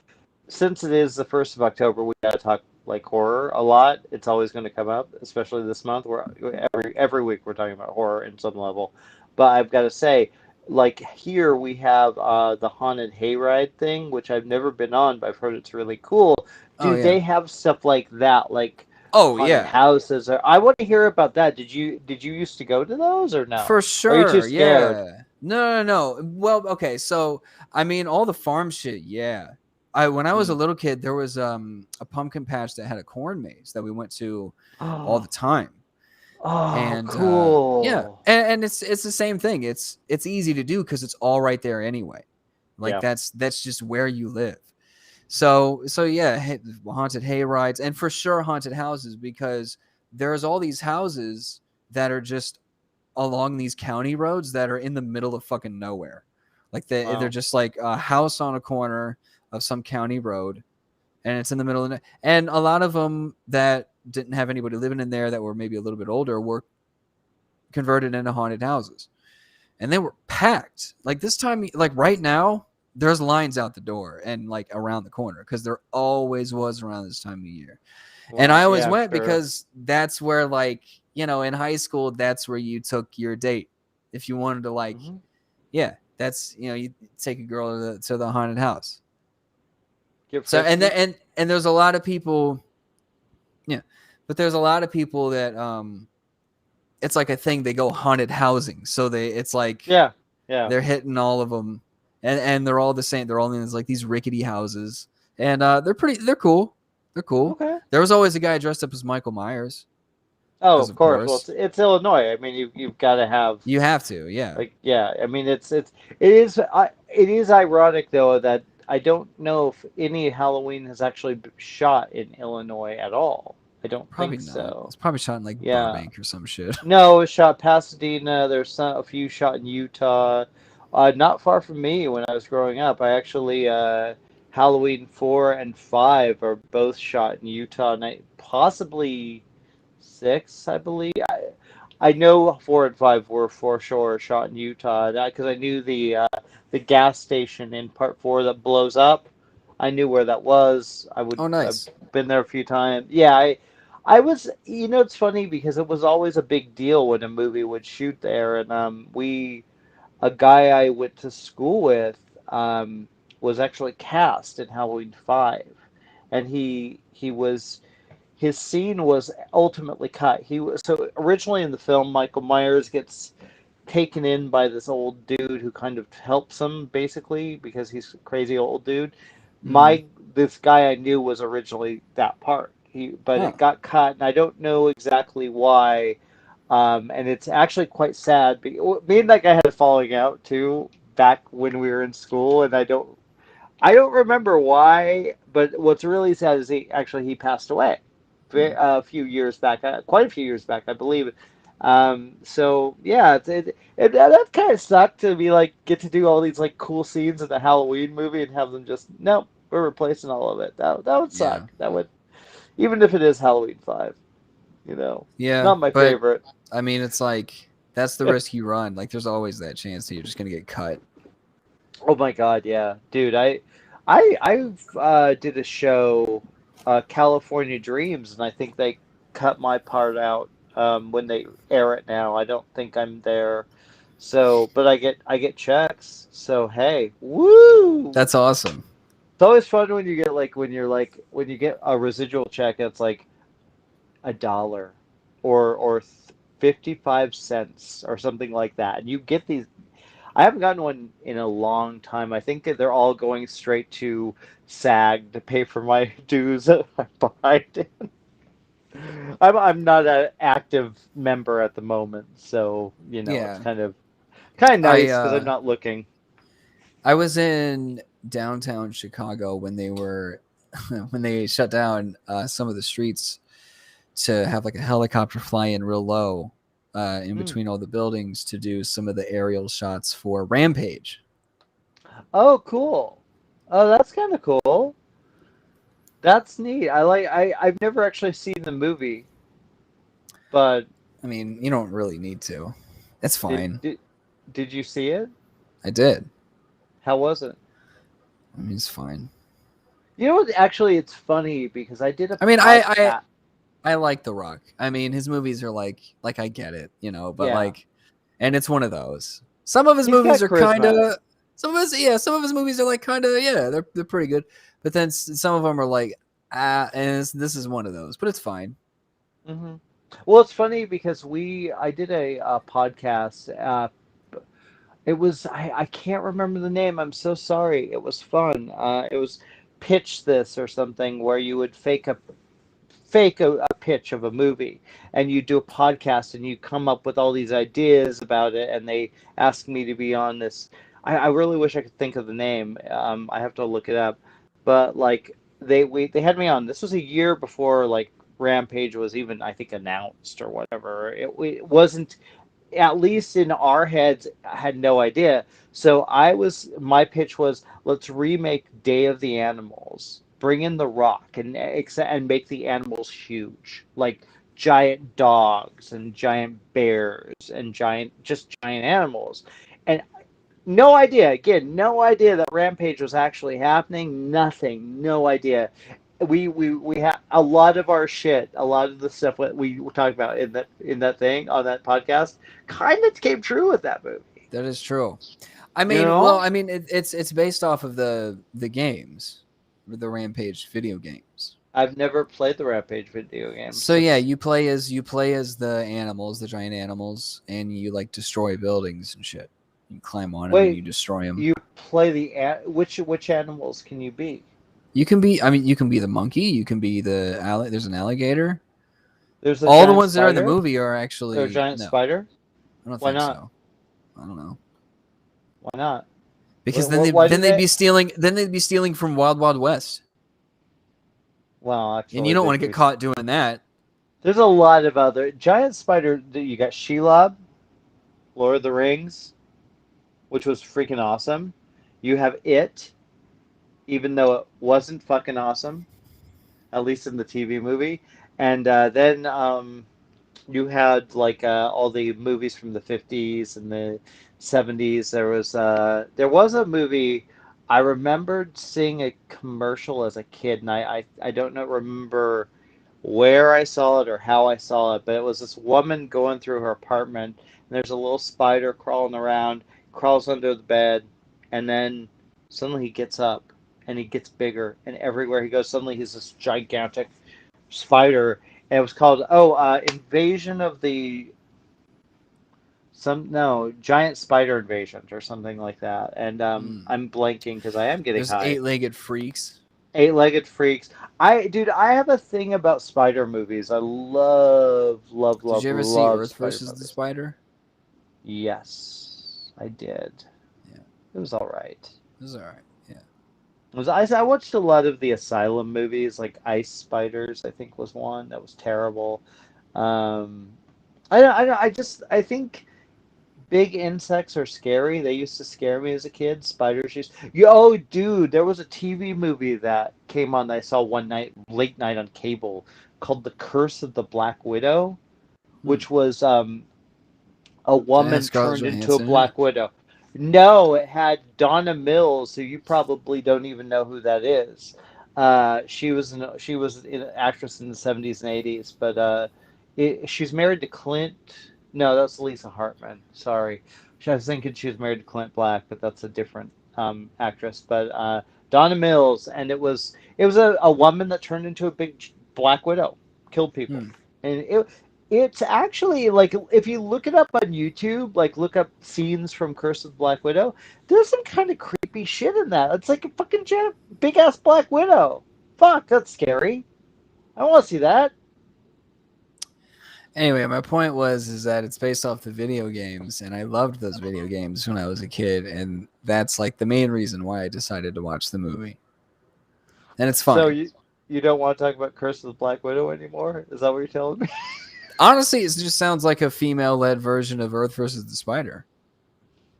since it is the 1st of October, we gotta talk like horror a lot. It's always going to come up, especially this month. Where every week we're talking about horror in some level. But I've got to say, like here we have the haunted hayride thing, which I've never been on, but I've heard it's really cool. Oh Do yeah. they have stuff like that, like Oh haunted yeah. houses? Or I want to hear about that. Did you used to go to those or no? For Or are you too sure. scared? Yeah. No. Well, okay. So, I mean, all the farm shit. Yeah. When I was a Hmm. little kid, there was a pumpkin patch that had a corn maze that we went to all the Oh, time. oh, And yeah, cool. and it's the same thing. It's easy to do because it's all right there anyway. Like Yeah. that's just where you live. So yeah, haunted hay rides and for sure haunted houses because there's all these houses that are just along these county roads that are in the middle of fucking nowhere. Like they're Wow. just like a house on a corner of some county road, and it's in the middle of and a lot of them that didn't have anybody living in there that were maybe a little bit older were converted into haunted houses, and they were packed. Like this time, like right now, there's lines out the door and like around the corner because there always was around this time of year. And I Wow. always Yeah, I'm went sure. because that's where like, you know, in high school, that's where you took your date. If you wanted to like, Hmm. yeah, that's, you know, you take a girl to the haunted house. Get So, frisky. and there's a lot of people, yeah, but there's a lot of people that, it's like a thing. They go haunted housing. So it's like, Yeah. Yeah. they're hitting all of them and they're all the same. They're all in like these rickety houses and, they're cool. They're cool. Okay. There was always a guy dressed up as Michael Myers Oh, because of of course. Well, course. it's Illinois. I mean, you've got to have You have to, yeah. like, yeah. I mean, it is ironic though that I don't know if any Halloween has actually been shot in Illinois at all. I don't Probably think not. so. It's probably shot in like Yeah. Burbank or some shit. No, it was shot Pasadena. There's a few shot in Utah. Not far from me when I was growing up. I actually Halloween 4 and 5 are both shot in Utah, and possibly 6, I believe. I know 4 and 5 were for sure shot in Utah because I knew the gas station in part 4 that blows up. I knew where that was. Oh, I've nice. been there a few times. Yeah, I was. It's funny because it was always a big deal when a movie would shoot there, and a guy I went to school with was actually cast in Halloween 5, and he was his scene was ultimately cut. He was so originally in the film, Michael Myers gets taken in by this old dude who kind of helps him basically because he's a crazy old dude. Mm. This guy I knew was originally that part. But Huh. it got cut, and I don't know exactly why. And it's actually quite sad. Me and that guy had a falling out too back when we were in school, and I don't remember why, but what's really sad is he passed away Mm. a few years back, quite a few years back, I believe. So yeah, that kind of sucked to be like get to do all these like cool scenes in the Halloween movie and have them just nope, we're replacing all of it. That would Yeah. suck. That would even if it is Halloween 5, Yeah, not my but favorite. I mean, it's like that's the risk you run. Like, there's always that chance that you're just gonna get cut. Oh my God, yeah, dude. I did a show, California Dreams, and I think they cut my part out when they air it now. I don't think I'm there, so but I get checks. So hey, woo! That's awesome. It's always fun when you get like when you get a residual check. It's like $1 or 55 cents or something like that, and you get these. I haven't gotten one in a long time. I think that they're all going straight to SAG to pay for my dues that I'm behind. I'm not an active member at the moment, so it's Yeah, kind of I nice because I'm not looking. I was in downtown Chicago when they were when they shut down some of the streets to have like a helicopter fly in real low in Hmm. between all the buildings to do some of the aerial shots for Rampage. Oh, cool. Oh, that's kind of cool. That's neat. I've never actually seen the movie, but I mean, you don't really need to. It's did fine. did did you see it? I did. How was it? I mean, it's fine. You know what? Actually, it's funny because I did a I mean, podcast. I like The Rock. I mean, his movies are like I get it, but Yeah, like, and it's one of those. Some of his he's movies got are kind charisma. of, some of his movies are like kind of, yeah, they're pretty good. But then some of them are like, and this is one of those. But it's fine. Hmm. Well, it's funny because I did a podcast. It was I can't remember the name. I'm so sorry. It was fun. It was Pitch This or something where you would fake a pitch of a movie and you do a podcast and you come up with all these ideas about it and they asked me to be on this. I really wish I could think of the name. I have to look it up, but like they had me on. This was a year before like Rampage was even I think announced or whatever. It wasn't, at least in our heads, I had no idea. So my pitch was, let's remake Day of the Animals, bring in The Rock, and make the animals huge, like giant dogs and giant bears and giant animals. And no idea, again, no idea that Rampage was actually happening. Nothing, no idea. We have a lot of our shit, a lot of the stuff that we were talking about in that thing on that podcast, kind of came true with that movie. That is true. I You mean, well, know, I mean, it's based off of the games, the Rampage video games. I've never played the Rampage video games. So yeah, That's you play as the animals, the giant animals, and you like destroy buildings and shit. You climb on them and wait, you destroy them. you play which animals can you be? You can be, I mean, you can be the monkey. You can be there's an alligator. There's a All the giant ones that are in the spider movie are or a actually giant no. spider. I don't Why think not? so. I don't know Why not? because Why then did they'd they? be stealing. Then they'd be stealing from Wild Wild West, Well, and you actually, don't they want to could get be. caught doing that. There's a lot of other giant spider. You got Shelob, Lord of the Rings, which was freaking awesome. You have it. even though it wasn't fucking awesome, at least in the TV movie. And then you had like all the movies from the 50s and the 70s. There was a movie I remembered seeing a commercial as a kid, and I don't know remember where I saw it or how I saw it, but it was this woman going through her apartment, and there's a little spider crawling around, crawls under the bed, and then suddenly he gets up and he gets bigger, and everywhere he goes, suddenly he's this gigantic spider. And it was called Invasion of the some no Giant Spider Invasion or something like that. And Hmm. I'm blanking because I am getting There's high. eight-legged freaks. Eight-legged freaks. I have a thing about spider movies. I love, love, Did love, you ever see love Earth spider versus the movies. Spider? Yes, I did. Yeah, It was all right. it was all right. Yeah. I watched a lot of the Asylum movies, like Ice Spiders. I think was one that was terrible. Um, I think big insects are scary. They used to scare me as a kid. Spiders used. Oh, dude, there was a TV movie that came on that I saw one night, late night on cable, called The Curse of the Black Widow, Hmm. which was a Did it have woman Scarlett turned into a Johansson in it? Black Widow. No, it had Donna Mills, who you probably don't even know who that is. She was an actress in the 70s and 80s, but she's married to Clint. No, that's Lisa Hartman. Sorry, I was thinking she was married to Clint Black, but that's a different actress. But Donna Mills, and it was a woman that turned into a big Black Widow, killed people, Hmm. and it's actually like if you look it up on YouTube, like look up scenes from Curse of the Black Widow, there's some kind of creepy shit in that. It's like a fucking giant, big ass Black Widow. Fuck, that's scary. I don't want to see that. Anyway, my point was is that it's based off the video games, and I loved those video games when I was a kid, and that's like the main reason why I decided to watch the movie. And it's So fine. you don't want to talk about Curse of the Black Widow anymore? Is that what you're telling me? Honestly, it just sounds like a female-led version of Earth versus the Spider.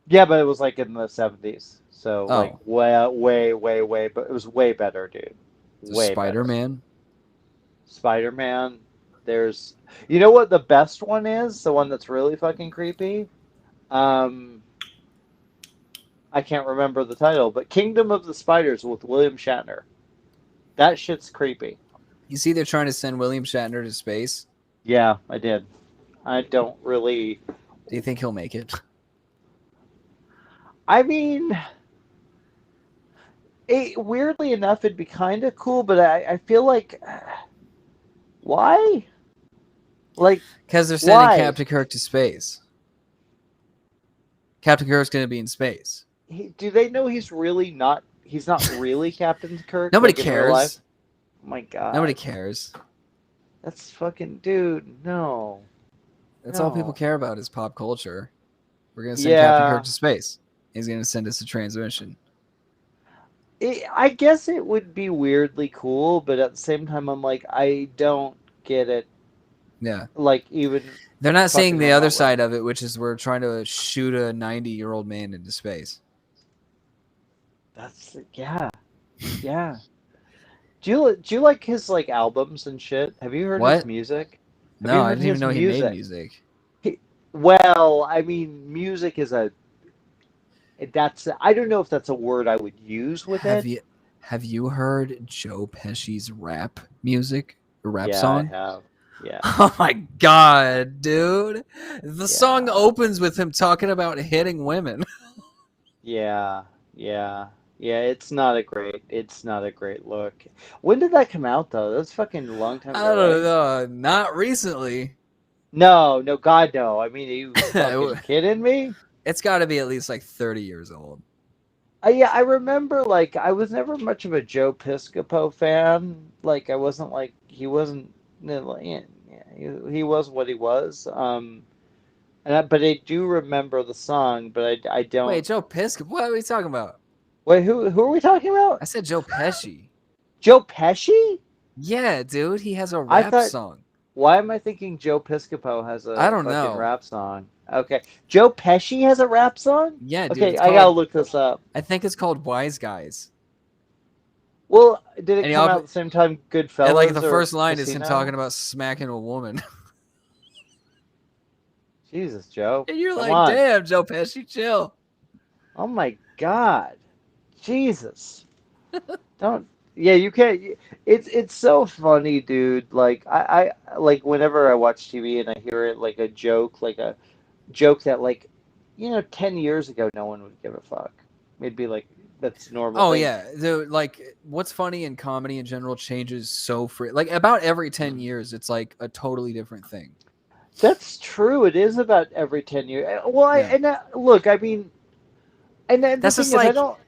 Yeah, but it was like in the 70s. So like Oh, way, way, way, way, but it was way better, dude. the Way better. Spider-Man. Spider-Man. There's, you know what the best one is? The one that's really fucking creepy. Um, I can't remember the title, but Kingdom of the Spiders with William Shatner. That shit's creepy. You see, they're trying to send William Shatner to space. Yeah, I did. I don't really. Do you think he'll make it? I mean, weirdly enough, it'd be kind of cool, but I feel like why? Like, Because they're sending why? Captain Kirk to space. Captain Kirk's going to be in space. Do they know he's really not? He's not really Captain Kirk, Nobody like in real life. cares. Oh my Nobody God, cares. that's fucking dude. No, That's all people no. care about is pop culture. We're going to send Captain Kirk Yeah, to space. He's going to send us a transmission. I guess it would be weirdly cool, but at the same time, I'm like, I don't get it. Yeah. Like even They're not seeing fucking the other remotely. side of it, which is we're trying to shoot a 90-year-old man into space. That's yeah, yeah. Do you like his like albums and shit? Have you heard his What? music? Have No, you I heard didn't even his know he made music? music. Well, I mean, music is a that's I don't know if that's a word I would use with Have it. you have you heard Joe Pesci's rap music? A rap Yeah, I song? have. Yeah, Oh my god, dude. The song yeah, opens with him talking about hitting women. yeah, yeah, yeah. It's not a great look. When did that come out though? That's fucking a long time I ago, don't right? know. Not recently. No, no, God, no. I mean, are you fucking kidding me? It's got to be at least like 30 years old. Yeah, I remember like I was never much of a Joe Piscopo fan. Like I wasn't like he wasn't yeah, he was what he was. But I do remember the song, but I Wait, don't. Joe Piscopo? What are we talking about? Wait, who are we talking I about? said Joe Pesci. Joe Pesci? Yeah, dude, he has a I rap thought. song. Why am I thinking Joe Piscopo has I a don't fucking know. rap song? Okay, Joe Pesci has a rap song. Yeah, dude, Okay, it's I gotta called. look this up. I think it's called Wise Guys. Well, did it And he come out op- at the same time and like the Goodfellas or first line is him Casino? talking about smacking a woman. Jesus, Joe. And you're Come like, on. damn, Joe Pesci, chill. Oh my God. Jesus. Don't. Yeah, you can't. It's so funny, dude. Like I like whenever I watch TV and I hear it like a joke, like a joke that like, 10 years ago no one would give a fuck. It'd be like that's a normal Oh thing. yeah, like what's funny in comedy in general changes so free. Like about every 10 years, it's like a totally different thing. That's true. It is about every 10 years. Well, Yeah, look, I mean, and then the that's thing just is, I like don't.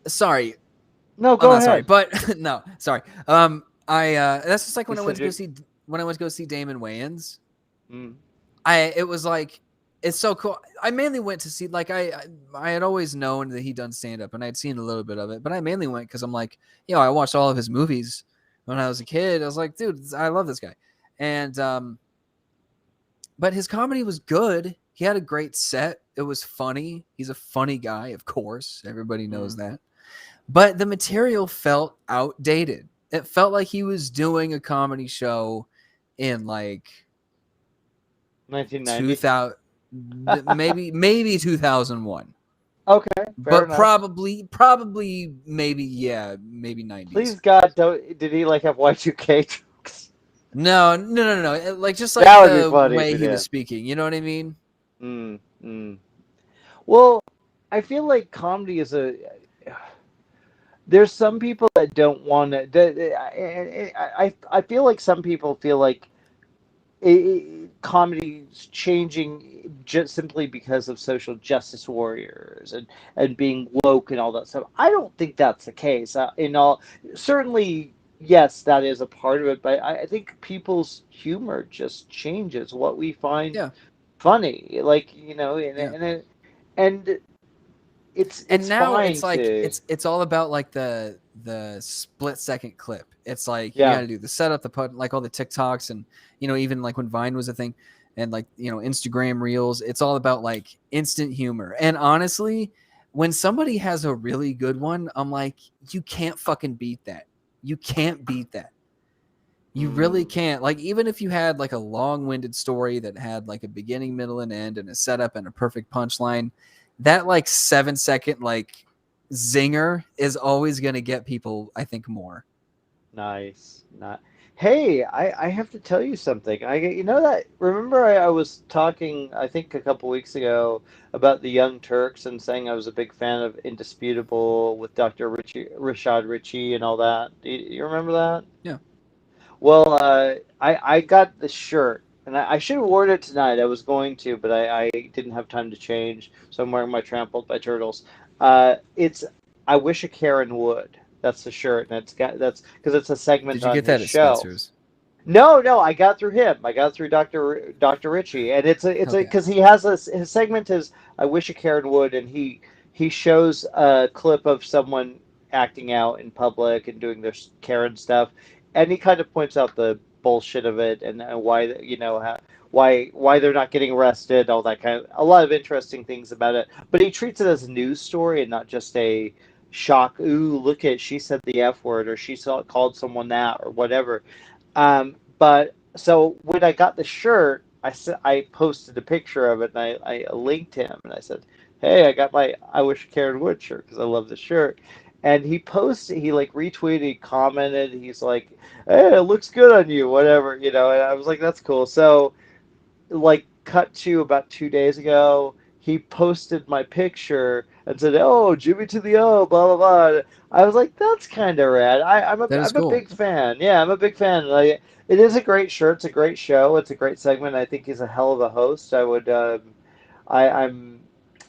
sorry, No, I'm go not sorry, ahead. but no, sorry. I that's just like You when I said went to go you. see when I went to go see Damon Wayans. Mm, It was like it's so cool. I mainly went to see like I had always known that he'd done stand up and I'd seen a little bit of it, but I mainly went because I'm like, I watched all of his movies when I was a kid. I was like, dude, I love this guy, and but his comedy was good. He had a great set. It was funny. He's a funny guy, of course. Everybody knows mm. that. But the material felt outdated. It felt like he was doing a comedy show in like 1990. 2000, maybe 2001. Okay, fair But enough. probably maybe maybe 90s. Please God, don't. Did he like have Y2K jokes? No. Like just like That would be the funny if way he he was did. speaking, you know what I mean? Mm, mm. Well, I feel like comedy is a. There's some people that don't want to. I feel like some people feel like comedy is changing just simply because of social justice warriors and being woke and all that stuff. I don't think that's the case. Certainly, yes, that is a part of it, but I think people's humor just changes what we find Yeah. funny. Like Yeah. and And it's now fine it's like to it's all about like the split second clip. It's like you got yeah. to do the setup, the put like all the TikToks and even like when Vine was a thing and like Instagram Reels. It's all about like instant humor. And honestly, when somebody has a really good one, I'm like, you can't fucking beat that. You can't beat that. You really Mm, can't. Like even if you had like a long-winded story that had like a beginning, middle, and end, and a setup and a perfect punchline, that like 7 second like zinger is always gonna get people, I think, more. nice. Not. Hey, I have to tell you something. That remember I was talking I think a couple weeks ago about the Young Turks and saying I was a big fan of Indisputable with Dr. Rashad Ritchie and all that. Do you remember that? Yeah. Well, I got the shirt, and I should have worn it tonight. I was going to, but I didn't have time to change, so I'm wearing my Trampled by Turtles. It's I wish a Karen would. That's the shirt, and that's because it's a segment Did you on get his that at show. Spencer's? No, I got through him. I got through Dr. Ritchie, and it's a Okay. because he has his segment is I wish a Karen would, and he shows a clip of someone acting out in public and doing their Karen stuff, and he kind of points out the bullshit of it and why why they're not getting arrested, all that kind of a lot of interesting things about it. But he treats it as a news story and not just a shock. Ooh, look at she said the F word or called someone that or whatever. But so when I got the shirt, I posted a picture of it and I linked him and I said, "Hey, I got my I wish Karen would shirt because I love the shirt." And he like retweeted, he commented, he's like, "Hey, it looks good on you, whatever, And I was like, "That's cool." So like cut to about 2 days ago, he posted my picture and said, "Oh, Jimmy to the O, blah blah blah." I was like, "That's kind of rad." That is I'm a cool. big fan. Yeah, I'm a big fan. Like, it is a great shirt. It's a great show. It's a great segment. I think he's a hell of a host. I'm.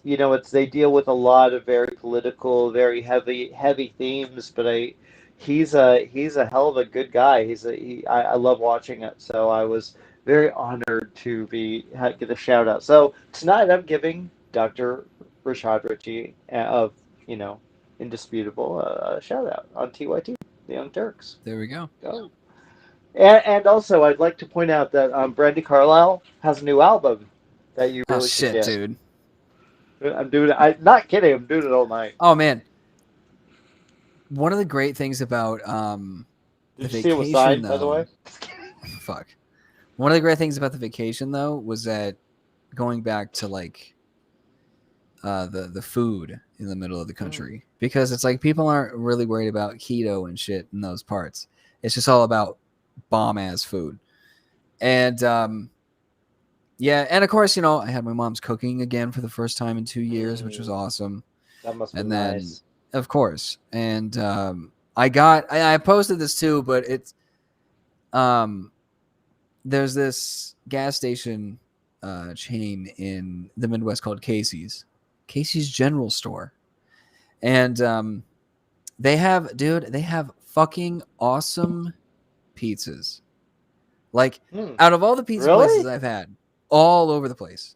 It's they deal with a lot of very political, very heavy themes, but he's a hell of a good guy. I love watching it. So I was very honored to get a shout out. So tonight I'm giving Dr. Rashad Ritchie of you know Indisputable a shout out on TYT, the Young Turks. There we go. Go. And also I'd like to point out that Brandy Carlisle has a new album that you Oh really should shit, get. dude. I'm doing it. I'm not kidding. I'm doing it all night. Oh man, one of the great things about the Did you see it was vacation, signed, by the way? though, fuck. One of the great things about the vacation, though, was that going back to like the food in the middle of the Mm. country, because it's like people aren't really worried about keto and shit in those parts. It's just all about bomb ass food. And yeah, and of course, I had my mom's cooking again for the first time in 2 years, which was Mm. awesome. That must have And been then, nice. of course, and I posted this too, but it's um there's this gas station chain in the Midwest called Casey's General Store, and they have fucking awesome pizzas. Like, Mm. out of all the pizza places Really? I've had, all over the place,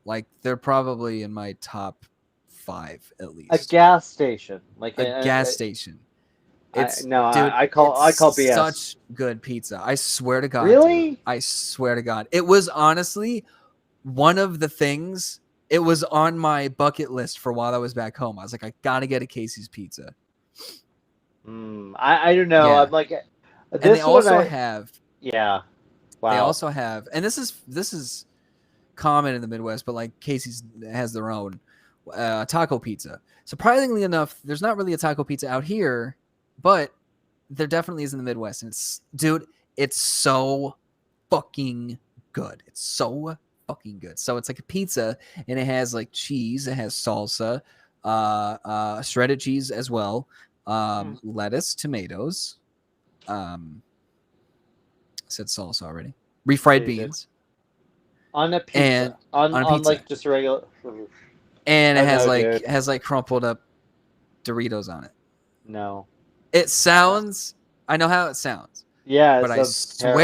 like they're probably in my top five at A least. gas station, like A gas station. I It's no, dude, it's I call BS. such good pizza. I swear to God, dude. Really? I swear to God. It was honestly one of the things. It was on my bucket list for while I was back home. I was like, I gotta get a Casey's pizza. I don't know. I'm Yeah. like And they this one. also have Yeah. they Wow. also have and this is common in the Midwest, but like Casey's has their own taco pizza. Surprisingly enough, there's not really a taco pizza out here, but there definitely is in the Midwest. And it's so fucking good. It's so fucking good. So it's like a pizza, and it has like cheese, it has salsa, shredded cheese as well, Hmm. lettuce, tomatoes. I said salsa already. Yeah, Refried you did beans, on a and pizza on a on pizza, like just a regular. and it Oh has no, like dude. it has like crumpled up Doritos on it. No. It Uh, sounds. I know how it sounds, yeah, it but sounds terrible.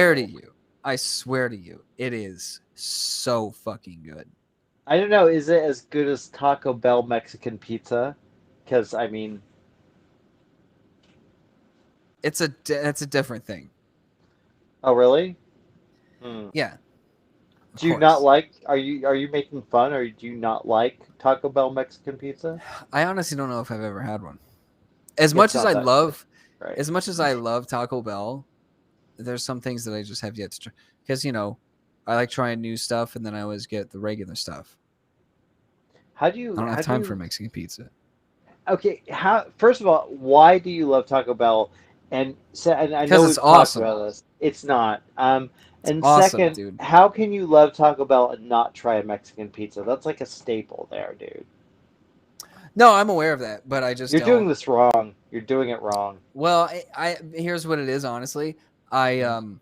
I swear to you, it is so fucking good. I don't know. Is it as good as Taco Bell Mexican pizza? Because I mean, It's a different thing. oh really? Hmm. Yeah, of Do you not course. like? Are you making fun, or do you not like Taco Bell Mexican pizza? I honestly don't know if I've ever had one. As It's much as not I that good, love, right? as much as I love Taco Bell, there's some things that I just have yet to try. Because I like trying new stuff, and then I always get the regular stuff. I don't have How do time for you Mexican pizza okay, how first of all, why do you love Taco Bell? And so, and I know because it's we've talked awesome. about this. It's not. It's And awesome, second, dude. how can you love Taco Bell and not try a Mexican pizza? That's like a staple there, dude. No, I'm aware of that, but I just You're doing don't. this wrong. You're doing it wrong. Well, I here's what it is. Honestly, I Mm.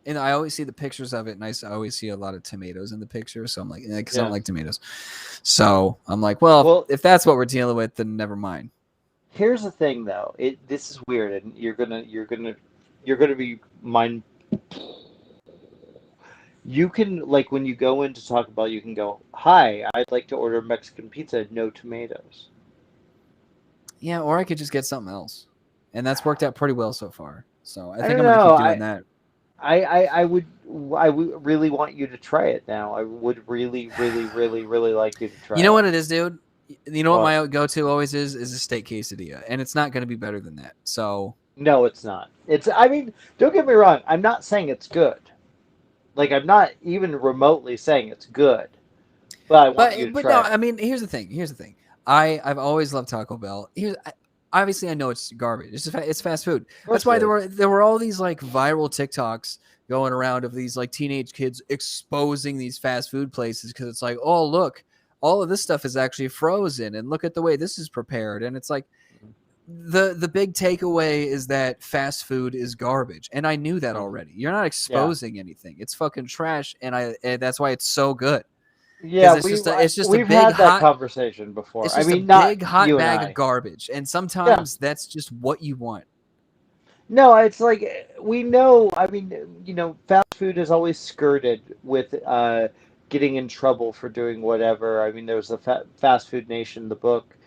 and I always see the pictures of it, and I always see a lot of tomatoes in the picture. So I'm like, because I don't Yeah. like tomatoes. So I'm like, well, Well, if that's what we're dealing with, then never mind. here's the thing though. This is weird, and you're gonna be mind. You can like when you go into Taco Bell, you can go, "Hi, I'd like to order Mexican pizza, no tomatoes." Yeah, or I could just get something else, and that's worked out pretty well so far. So I I think don't I'm gonna know. keep doing that. I would really want you to try it now. I would really, really, really, really like you to You try know it. what it is, dude. You know what What? my go-to always is a steak quesadilla, and it's not gonna be better than that. So, No, it's not. I mean, don't get me wrong. I'm not saying it's good. Like, I'm not even remotely saying it's good, but I want you to but no, try it. I mean, here's the thing. Here's the thing. I've always loved Taco Bell. Obviously I know it's garbage. It's fast food. Of That's course it why is. there were all these like viral TikToks going around of these like teenage kids exposing these fast food places because it's like, oh look, all of this stuff is actually frozen, and look at the way this is prepared, and it's like the big takeaway is that fast food is garbage, and I knew that Mhm. already. You're not Yeah. exposing anything. It's fucking trash, and that's why it's so good because Yeah, it's just a we've big had that hot conversation before. it's I just a mean, not big hot you and bag of I. garbage, and Yeah. sometimes that's just what you want. No, it's like we know. I mean, fast food is always skirted with getting in trouble for doing whatever. I mean, there was the Fast Food Nation, the book,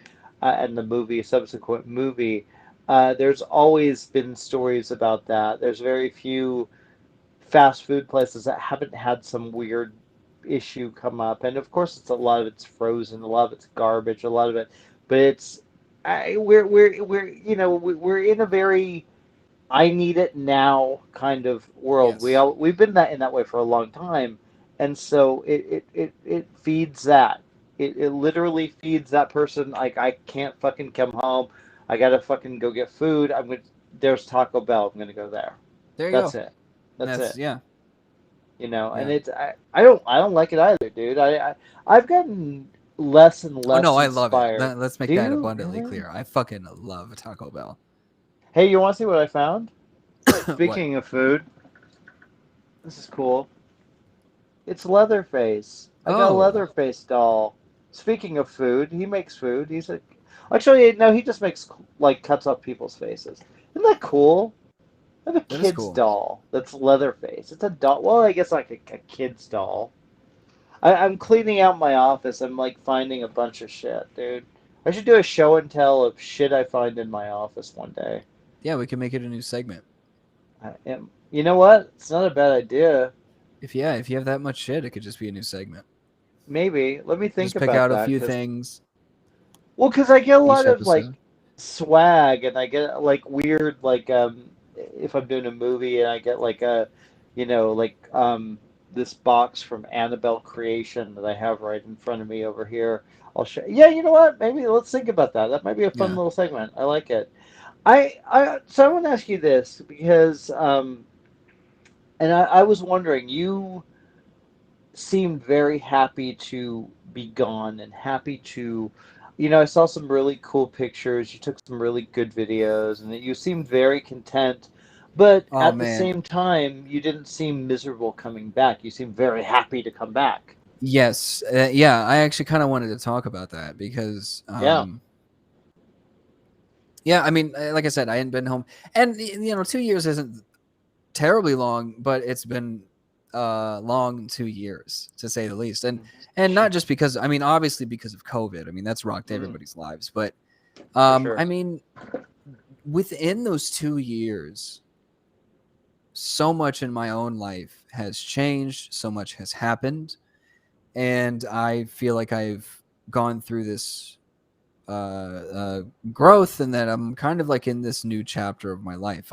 and the movie, subsequent movie. There's always been stories about that. There's very few fast food places that haven't had some weird issue come up, and of course, it's a lot of it's frozen, a lot of it's garbage, a lot of it, but it's we're we're in a very I need it now kind of world. Yes. We've been that in that way for a long time, and so it feeds that. It literally feeds that person. Like I can't fucking come home. I gotta fucking go get food. There's Taco Bell. I'm gonna go there. There you That's go. it. That's That's it. yeah. And Yeah. I don't like it either, dude. I've gotten less and Oh no, less I love it. inspired. Let's make Do that you abundantly really? clear. I fucking love Taco Bell. Hey, you want to see what I found? What? Speaking of food, this is cool. It's Leatherface. I got a Oh, Leatherface doll. Speaking of food, he makes food. Actually, no, he just makes like cuts off people's faces. Isn't that cool? I have a that is kid's cool. doll that's Leatherface. It's a doll. Well, I guess like a kid's doll. I'm cleaning out my office. I'm like finding a bunch of shit, dude. I should do a show and tell of shit I find in my office one day. Yeah, we can make it a new segment. You know what? It's not a bad idea. If you have that much shit, it could just be a new segment. Maybe. Let me think Just pick about out a that, few because things because I get a each lot of like episode. swag, and I get like weird like if I'm doing a movie and I get like like this box from Annabelle Creation that I have right in front of me over here. I'll show. Yeah, you know what? Maybe let's think about that. That might be a fun Yeah. little segment. I like it. So I want to ask you this because and I was wondering, you seemed very happy to be gone and happy to, I saw some really cool pictures. You took some really good videos, and that you seemed very content. But Oh at the man. same time, you didn't seem miserable coming back. You seemed very happy to come back. Yes. Yeah. I actually kind of wanted to talk about that because, Yeah. yeah. I mean, like I said, I hadn't been home, and 2 years isn't terribly long, but it's been long 2 years to say the least, and Sure. not just because I mean, obviously because of COVID. I mean, that's rocked Mm, everybody's lives, but for sure. I mean, within those 2 years, so much in my own life has changed, so much has happened, and I feel like I've gone through this growth, and that I'm kind of like in this new chapter of my life.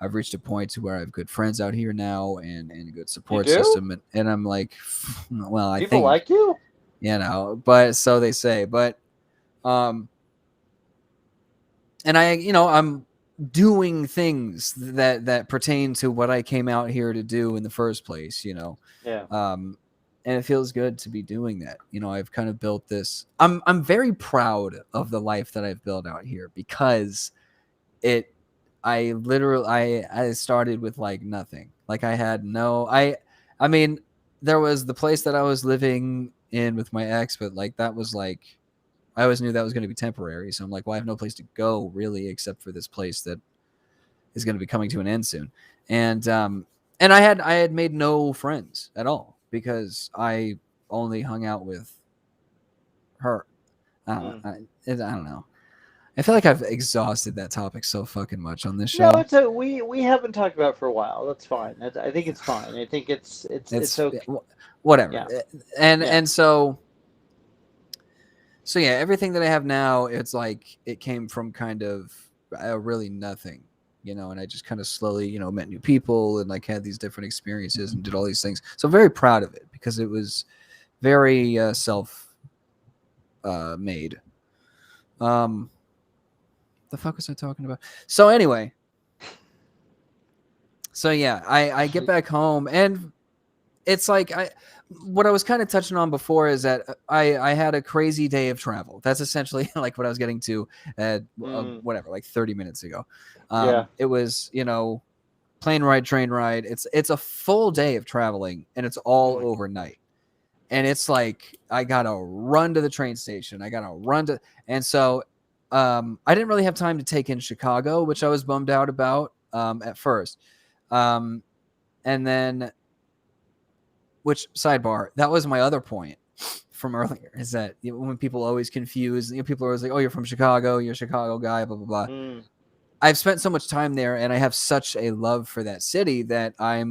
I've reached a point to where I have good friends out here now, and a good You support do? system, and I'm like, well, I People think, like you? but so they say, but um, and I'm doing things that pertain to what I came out here to do in the first place, Yeah. um, and it feels good to be doing that. I've kind of built this. I'm very proud of the life that I've built out here because it. I started with like nothing. Like I had no. I mean, there was the place that I was living in with my ex, but like that was like I always knew that was going to be temporary. So I'm like, well, I have no place to go really except for this place that is going to be coming to an end soon. And I had made no friends at all because I only hung out with her. Mm. I don't know. I feel like I've exhausted that topic so fucking much on this No, show. we haven't talked about it for a while. That's fine. I think it's fine. I think it's It's okay. whatever. Yeah. And Yeah. and so yeah, everything that I have now, it's like it came from kind of really nothing, and I just kind of slowly, met new people and like had these different experiences and did all these things. So I'm very proud of it because it was very self made. Um, the fuck was I talking about? So anyway, so yeah, I get back home, and it's like what I was kind of touching on before is that I had a crazy day of travel. That's essentially like what I was getting to at Mm, whatever, like 30 minutes ago. yeah. It was, plane ride, train ride. It's a full day of traveling, and it's Oh all my God. overnight. And it's like I gotta run to the train station. I gotta run to, and so I didn't really have time to take in Chicago, which I was bummed out about at first. Um, and then which sidebar, that was my other point from earlier, is that when people always confuse, people are always like, "Oh, you're from Chicago, you're a Chicago guy," blah blah blah. Mm, I've spent so much time there, and I have such a love for that city that I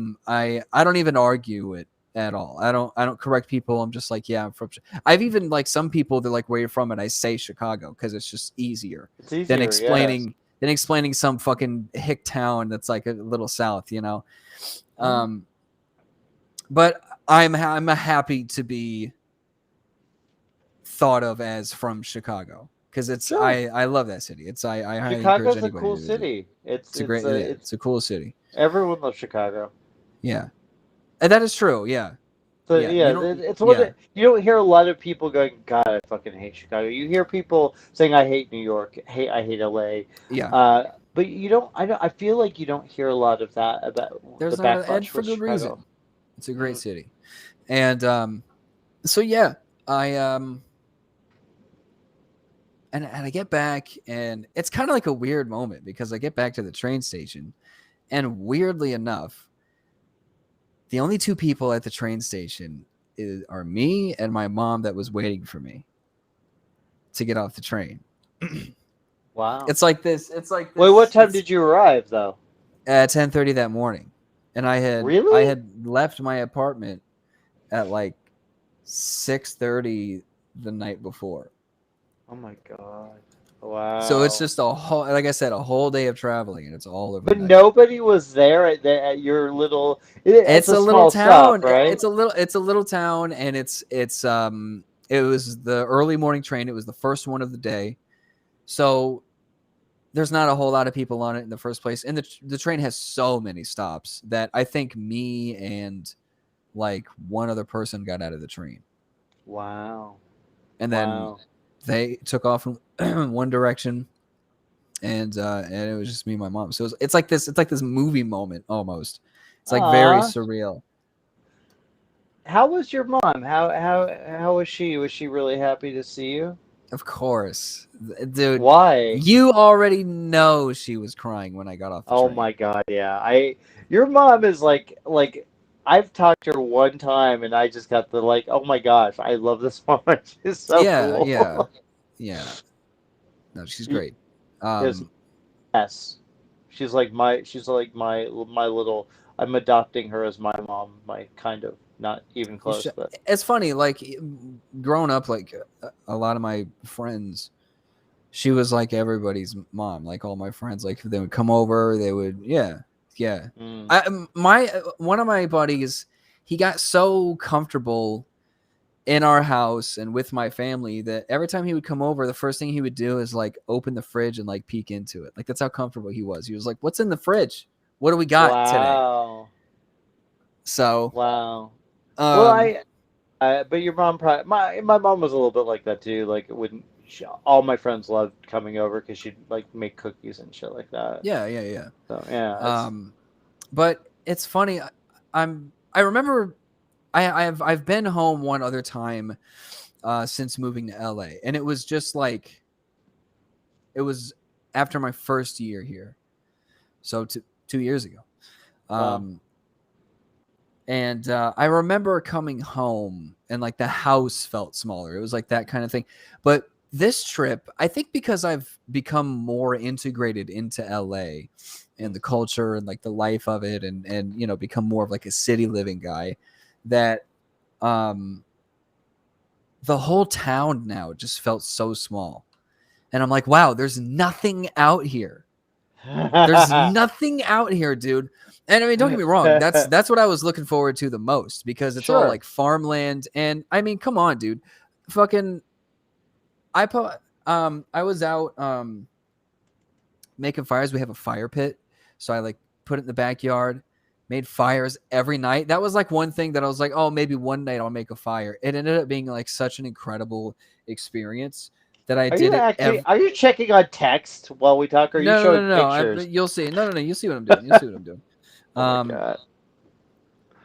don't even argue it at all. I don't correct people. I'm just like, yeah, I'm from. I've even like some people they're like, where you're from, and I say Chicago because it's just easier It's easier, yes. than explaining some fucking hick town that's like a little south, you know. Mhm. But I'm happy to be thought of as from Chicago because Sure. I love that city. I highly encourage Chicago's a anybody cool to visit. city. It's a great yeah, It's it's a cool city. everyone loves Chicago. Yeah, and that is true. Yeah, So yeah. yeah, You don't. it's one Yeah, that you don't hear a lot of people going, God, I fucking hate Chicago. You hear people saying, I hate New York, I hate LA. yeah. But you don't. I feel like you don't hear a lot of that about the There's not an backlash edge for for good Chicago. reason. It's a great Mm. city, and so yeah, I and I get back, and it's kind of like a weird moment because I get back to the train station, and weirdly enough, the only two people at the train station are me and my mom that was waiting for me to get off the train. Wow. It's like this. It's like Wait, what this. time It's did you arrive though? at 10:30 that morning, and I Really? had left my apartment at like 6:30 the night before. Oh my God. So it's Wow. just a whole, like I said, a whole day of traveling, and it's all But overnight. nobody was there at your little. It's It's a a little small stop, town. right? It's a little town, and it was the early morning train. It was the first one of the day, so there's not a whole lot of people on it in the first place. And the train has so many stops that I think me and like one other person got out of the train, Wow. and then Wow. they took off in one direction, and it was just me and my mom. So it's like this movie moment almost. It's like very Ah, surreal. how was your mom? How was she? Was she really happy to see you? Of course, dude. Why? You already know she was crying when I got off the Oh train. my God, yeah. Your mom is like I've talked to her one time and I just got the like, oh my gosh, I love this woman. She's so Yeah, yeah, cool. yeah. No, she's great. Yes, Um, yes. She's like my little I'm adopting her as my mom, my kind of not even you close, should, but it's funny. Like growing up, like a lot of my friends, she was like everybody's mom. Like all my friends, like they would come over, they would, yeah, yeah. mm, My one of my buddies, he got so comfortable in our house and with my family that every time he would come over, the first thing he would do is like open the fridge and like peek into it. Like that's how comfortable he was. He was like, "What's in the fridge? What do we got today?" wow. So, Wow. Well, um, but your mom probably my mom was a little bit like that too. Like all my friends loved coming over because she'd like make cookies and shit like that. yeah, yeah, yeah. So yeah, it's Um, but it's funny. I remember I've been home one other time since moving to LA, and it was just like it was after my first year here, so 2 years ago. wow. Um, and I remember coming home and like the house felt smaller. It was like that kind of thing. But this trip, I think because I've become more integrated into LA and the culture and like the life of it, and you know become more of like a city living guy, that um the whole town now just felt so small. And I'm like, wow, there's nothing out here. There's nothing out here, dude. And I mean, don't get me wrong. That's what I was looking forward to the most because it's all Sure. like farmland. And I mean, come on, dude. Fucking, I put, I was out making fires. We have a fire pit, so I like put it in the backyard. Made fires every night. That was like one thing that I was like, oh, maybe one night I'll make a fire. It ended up being like such an incredible experience that I Are you did it actually are you checking on text while we talk? Or are you No, no, showing no, no. pictures? You'll see. No, no, no. You'll see what I'm doing. You'll see what I'm doing. Oh my Um, God.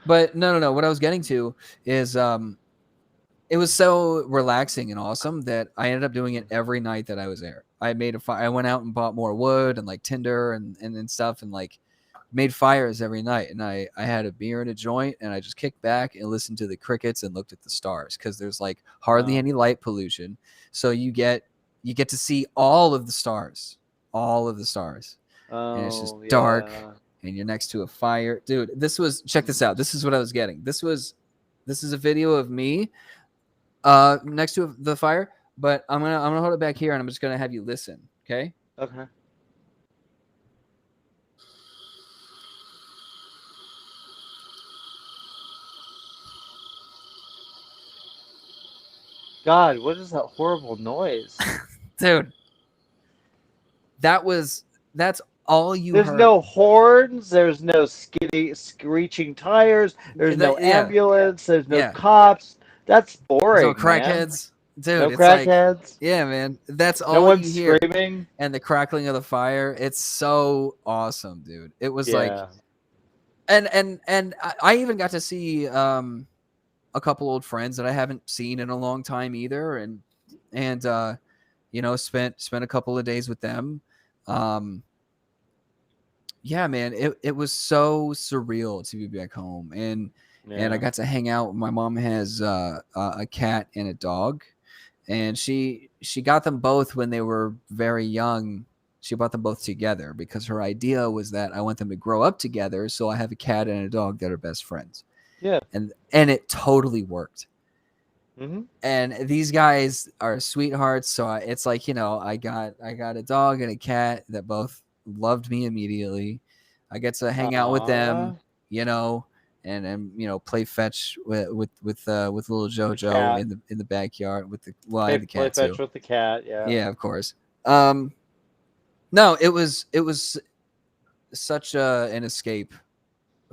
but no, no, no. What I was getting to is it was so relaxing and awesome that I ended up doing it every night that I was there. I made a fire. I went out and bought more wood and like tinder and stuff and like made fires every night. And I had a beer and a joint and I just kicked back and listened to the crickets and looked at the stars because there's like hardly Wow. any light pollution. So you get to see all of the stars, and it's just Oh dark yeah. and you're next to a fire, dude. This was check this out. This is what I was getting. This was This is a video of me next to the fire, but I'm gonna hold it back here and I'm just gonna have you listen. Okay. Okay. God, what is that horrible noise? Dude, that's all you There's heard. no horns. There's no skitty, screeching tires. There's no Yeah, ambulance. There's no yeah. cops. That's There's no boring, man. crackheads. Dude, No it's like, crackheads. yeah, man. That's No all one you hear. screaming. And the crackling of the fire. It's so awesome, dude. It was like, Yeah. and I even got to see a couple old friends that I haven't seen in a long time either, and spent a couple of days with them. Yeah, man, it was so surreal to be back home, and I Yeah. got to hang out. My mom has a cat and a dog, and she got them both when they were very young. She bought them both together because her idea was that I want them to grow up together, so I have a cat and a dog that are best friends, Yeah. and it totally worked. Hmm. And these guys are sweethearts, so it's like, I got a dog and a cat that both loved me immediately. I get to hang out with them, Aww. you know and play fetch with little With the Jojo cat. in the backyard with I have the Play cat fetch too. with the cat. Yeah. Yeah, of course. No, it was such an escape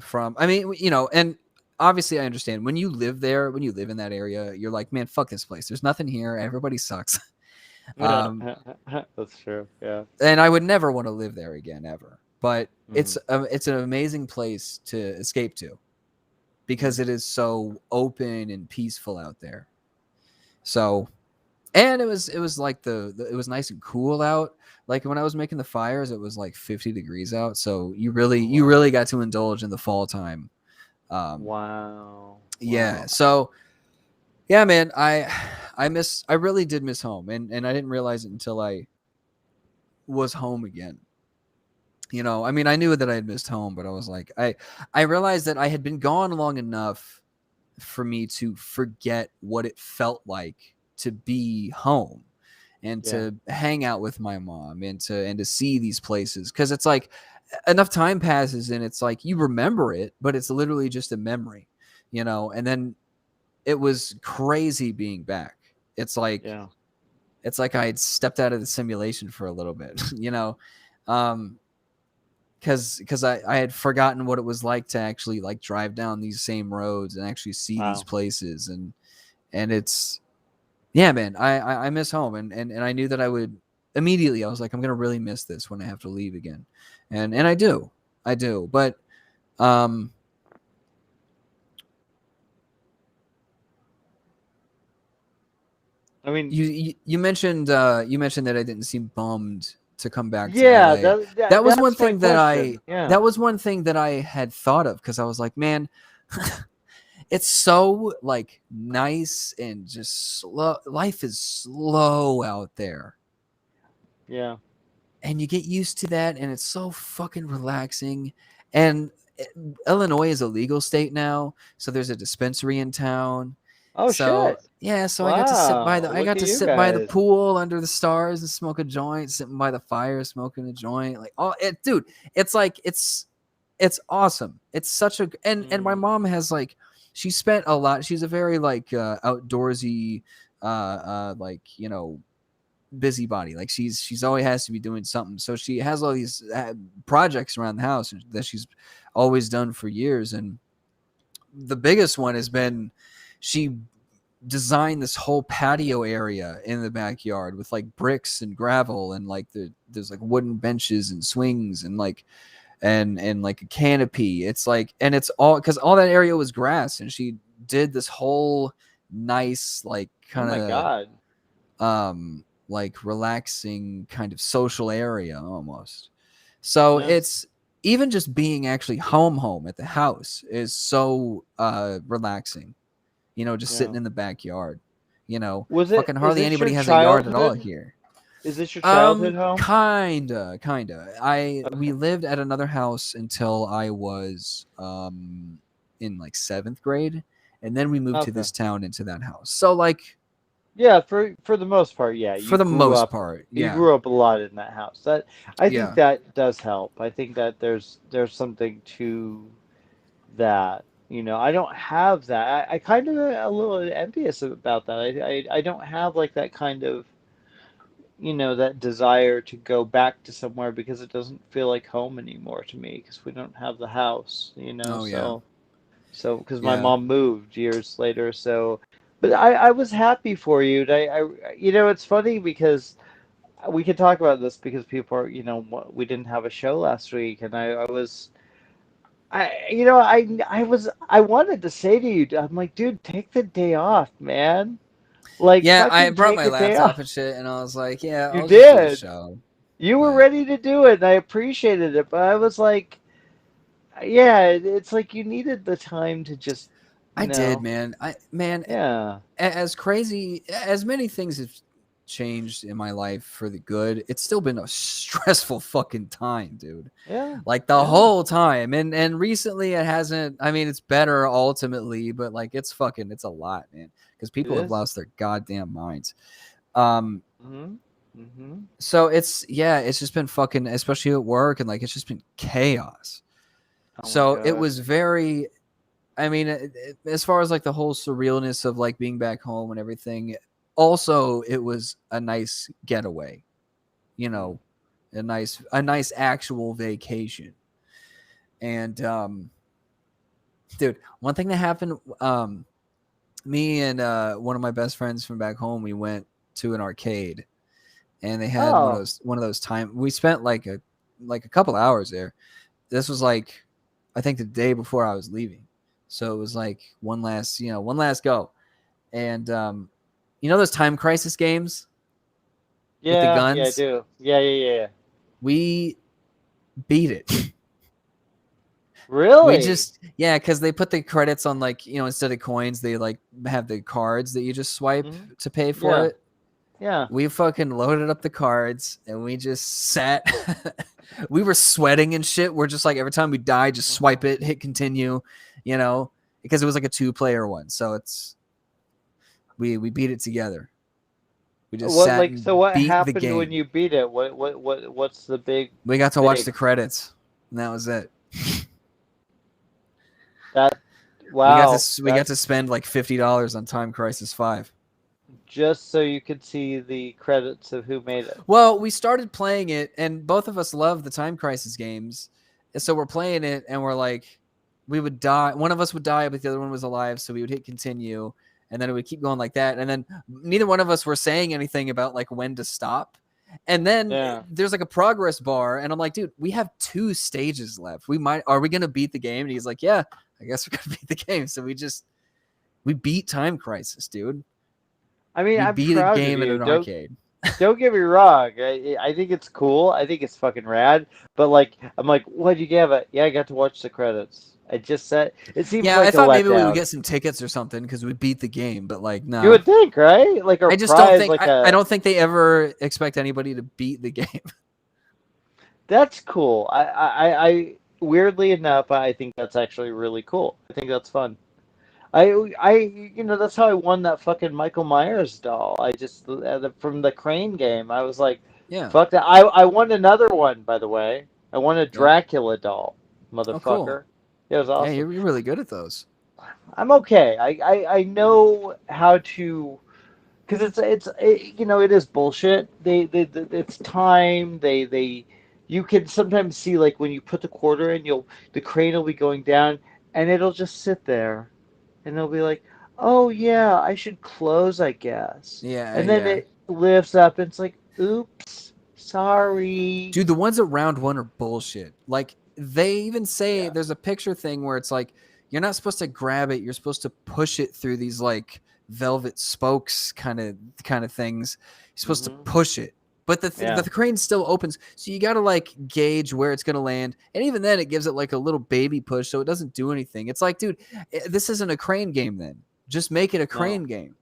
from, I mean, and obviously I understand when you live there, when you live in that area, you're like, man, fuck this place, there's nothing here, everybody sucks. um That's true. Yeah. and I would never want to live there again ever, but Hmm. it's an amazing place to escape to because it is so open and peaceful out there. So, and it was like it was nice and cool out. Like when I was making the fires, it was like 50 degrees out, so Oh, you wow. really got to indulge in the fall time. um Wow. yeah, Wow. so yeah, man, I really did miss home, and I didn't realize it until I was home again. I mean, I knew that I had missed home, but I was like, I realized that I had been gone long enough for me to forget what it felt like to be home and Yeah. to hang out with my mom and to see these places, because it's like enough time passes and it's like you remember it, but it's literally just a memory, and then it was crazy being back. It's like Yeah. I had stepped out of the simulation for a little bit, um, because I had forgotten what it was like to actually like drive down these same roads and actually see these Wow. places, and it's, yeah, man, I miss home, and I knew that I would immediately. I was like, I'm gonna really miss this when I have to leave again, and I do, but um. I mean, You mentioned that I didn't seem bummed to come back to yeah. LA. That That was one that's my thing that question. Yeah. I had thought of, because I was like, man, it's so like nice and just slow. Life is slow out there, Yeah. and you get used to that, and it's so fucking relaxing. And Illinois is a legal state now, so there's a dispensary in town. Oh So shit. yeah, Wow. I Look got at to you sit by the guys. pool under the stars and smoke a joint, sitting by the fire smoking a joint. Like, oh, dude, it's like it's awesome. It's such a, and my Mm. mom has like, she spent a lot. She's a very like outdoorsy, like busybody. Like she's always has to be doing something. So she has all these projects around the house that she's always done for years, and the biggest one has been she designed this whole patio area in the backyard with like bricks and gravel, and like there's like wooden benches and swings and like and like a canopy. It's like, and it's all because all that area was grass, and she did this whole nice like Oh kind my of God. like relaxing kind of social area almost. So Yeah. it's, even just being actually home at the house is so relaxing, just Yeah. sitting in the backyard. Fucking Is hardly this your anybody has a yard at all childhood? here. Is this your childhood home? Kinda. We Okay. lived at another house until I was in like 7th grade, and then we moved to Okay. this town into that house. So like Yeah, for the most part, yeah. for the most part, You yeah, grew up a lot in that house. That I think yeah, that does help. I think that there's something to that. You know, I don't have that. I kind of a little envious about that. I don't have like that kind of, that desire to go back to somewhere because it doesn't feel like home anymore to me because we don't have the house, oh yeah, so because my yeah, mom moved years later, so but I was happy for you. And it's funny because we could talk about this because people are, we didn't have a show last week, and I was I wanted to say to you, I'm like, dude, take the day off, man. Like, yeah. I fucking brought take my a day laptop off. and shit, and I was like, yeah, You I'll just do the did. show. You were But ready to do it, and I appreciated it, but I was like, yeah, it's like you needed the time to just, I did, man. yeah, As crazy as many things have changed in my life for the good, it's still been a stressful fucking time, dude. yeah, Like the yeah. whole time. And recently it hasn't. I mean, it's better ultimately, but like it's a lot, man. Because It people have is. lost their goddamn minds. Um, Mm-hmm. Mm-hmm. so it's just been fucking, especially at work, and like it's just been chaos. Oh my So it God. was very, I mean, as far as like the whole surrealness of like being back home and everything, also it was a nice getaway, you Mm. know, a nice actual vacation. And dude, one thing that happened, me and one of my best friends from back home, we went to an arcade, and they had one of Oh, those one of those time. We spent like a couple hours there. This was like, I think the day before I was leaving, so it was like one last go. And those time crisis games with the yeah, yeah, I guns, do. Yeah, yeah, yeah. we beat it. We Really? just, yeah, because they put the credits on, like, instead of coins, they like have the cards that you just swipe Hmm. to pay for Yeah, it. yeah. We fucking loaded up the cards and we just sat. We were sweating and shit. We're just like, every time we die, just swipe Oh. it, hit continue, you know, because it was like a 2-player one. So we beat it together. We just What sat like so and what beat the happened when game. you beat it? What's the We got to watch big the credits, and that was it. that We got wow, to we got that to spend like $50 on Time Crisis 5. just so you could see the credits of who made it. Well, we started playing it, and both of us love the Time Crisis games. And so we're playing it, and we're like, we would die. One of us would die, but the other one was alive. So we would hit continue, and then it would keep going like that. And then neither one of us were saying anything about like when to stop. And then Yeah. there's like a progress bar, and I'm like, dude, we have 2 stages left. Are we gonna beat the game? And he's like, yeah, I guess we're gonna beat the game. So we beat Time Crisis, dude. I mean, We I'm beat a proud of game at you. an arcade. Don't get me wrong. I think it's cool. I think it's fucking rad. But like, I'm like, what'd you give it? Yeah, I got to watch the credits. I just said it seems Yeah, I like a thought maybe we would letdown. get some tickets or something because we beat the game, but like, You no. would think, right? Like a I just don't prize, think like I a don't think they ever expect anybody to beat the game. that's cool. Weirdly enough, I think that's actually really cool. I think that's fun. That's how I won that fucking Michael Myers doll. I just from the Crane game. I was like, Yeah, fuck that. I won another one, by the way. I won a yeah. Dracula doll, Oh, cool. motherfucker. Yeah, it was Yeah, awesome. you're really good at those. I'm okay. I know how to because it is bullshit. It's time. You can sometimes see like when you put the quarter in, the crane will be going down, and it'll just sit there, and they'll be like, "Oh yeah, I should close, I guess." Yeah, And then yeah. it lifts up, and it's like, "Oops, sorry." Dude, the ones at round one are bullshit. Like, they even say Yeah. there's a picture thing where it's like you're not supposed to grab it, you're supposed to push it through these like velvet spokes kind of things. You're supposed to Hmm. push it. But Yeah. the crane still opens, so you got to like gauge where it's going to land. And even then it gives it like a little baby push so it doesn't do anything. It's like, dude, this isn't a crane game then. Just make it a No. crane game.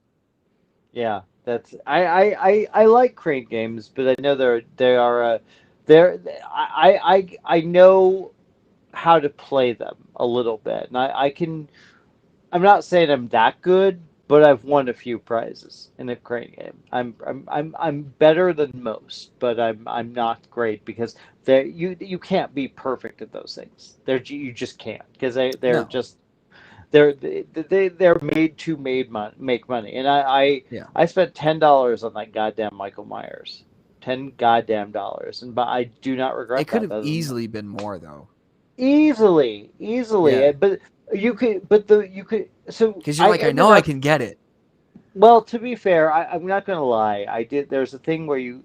Yeah, that's I like crane games, but I know they are they're I know how to play them a little bit, and I can I'm not saying I'm that good, but I've won a few prizes in a crane game. I'm better than most, but I'm not great because you can't be perfect at those things. You just can't because they're No. just they're made to make money. And Yeah. I spent $10 on that goddamn Michael Myers. $10 goddamn, and but I do not It regret could that. have easily been more though. Easily, Yeah. but so Because you're I like, I ended know I up. can get it. Well, to be fair, I'm not gonna lie. I did. There's a thing where you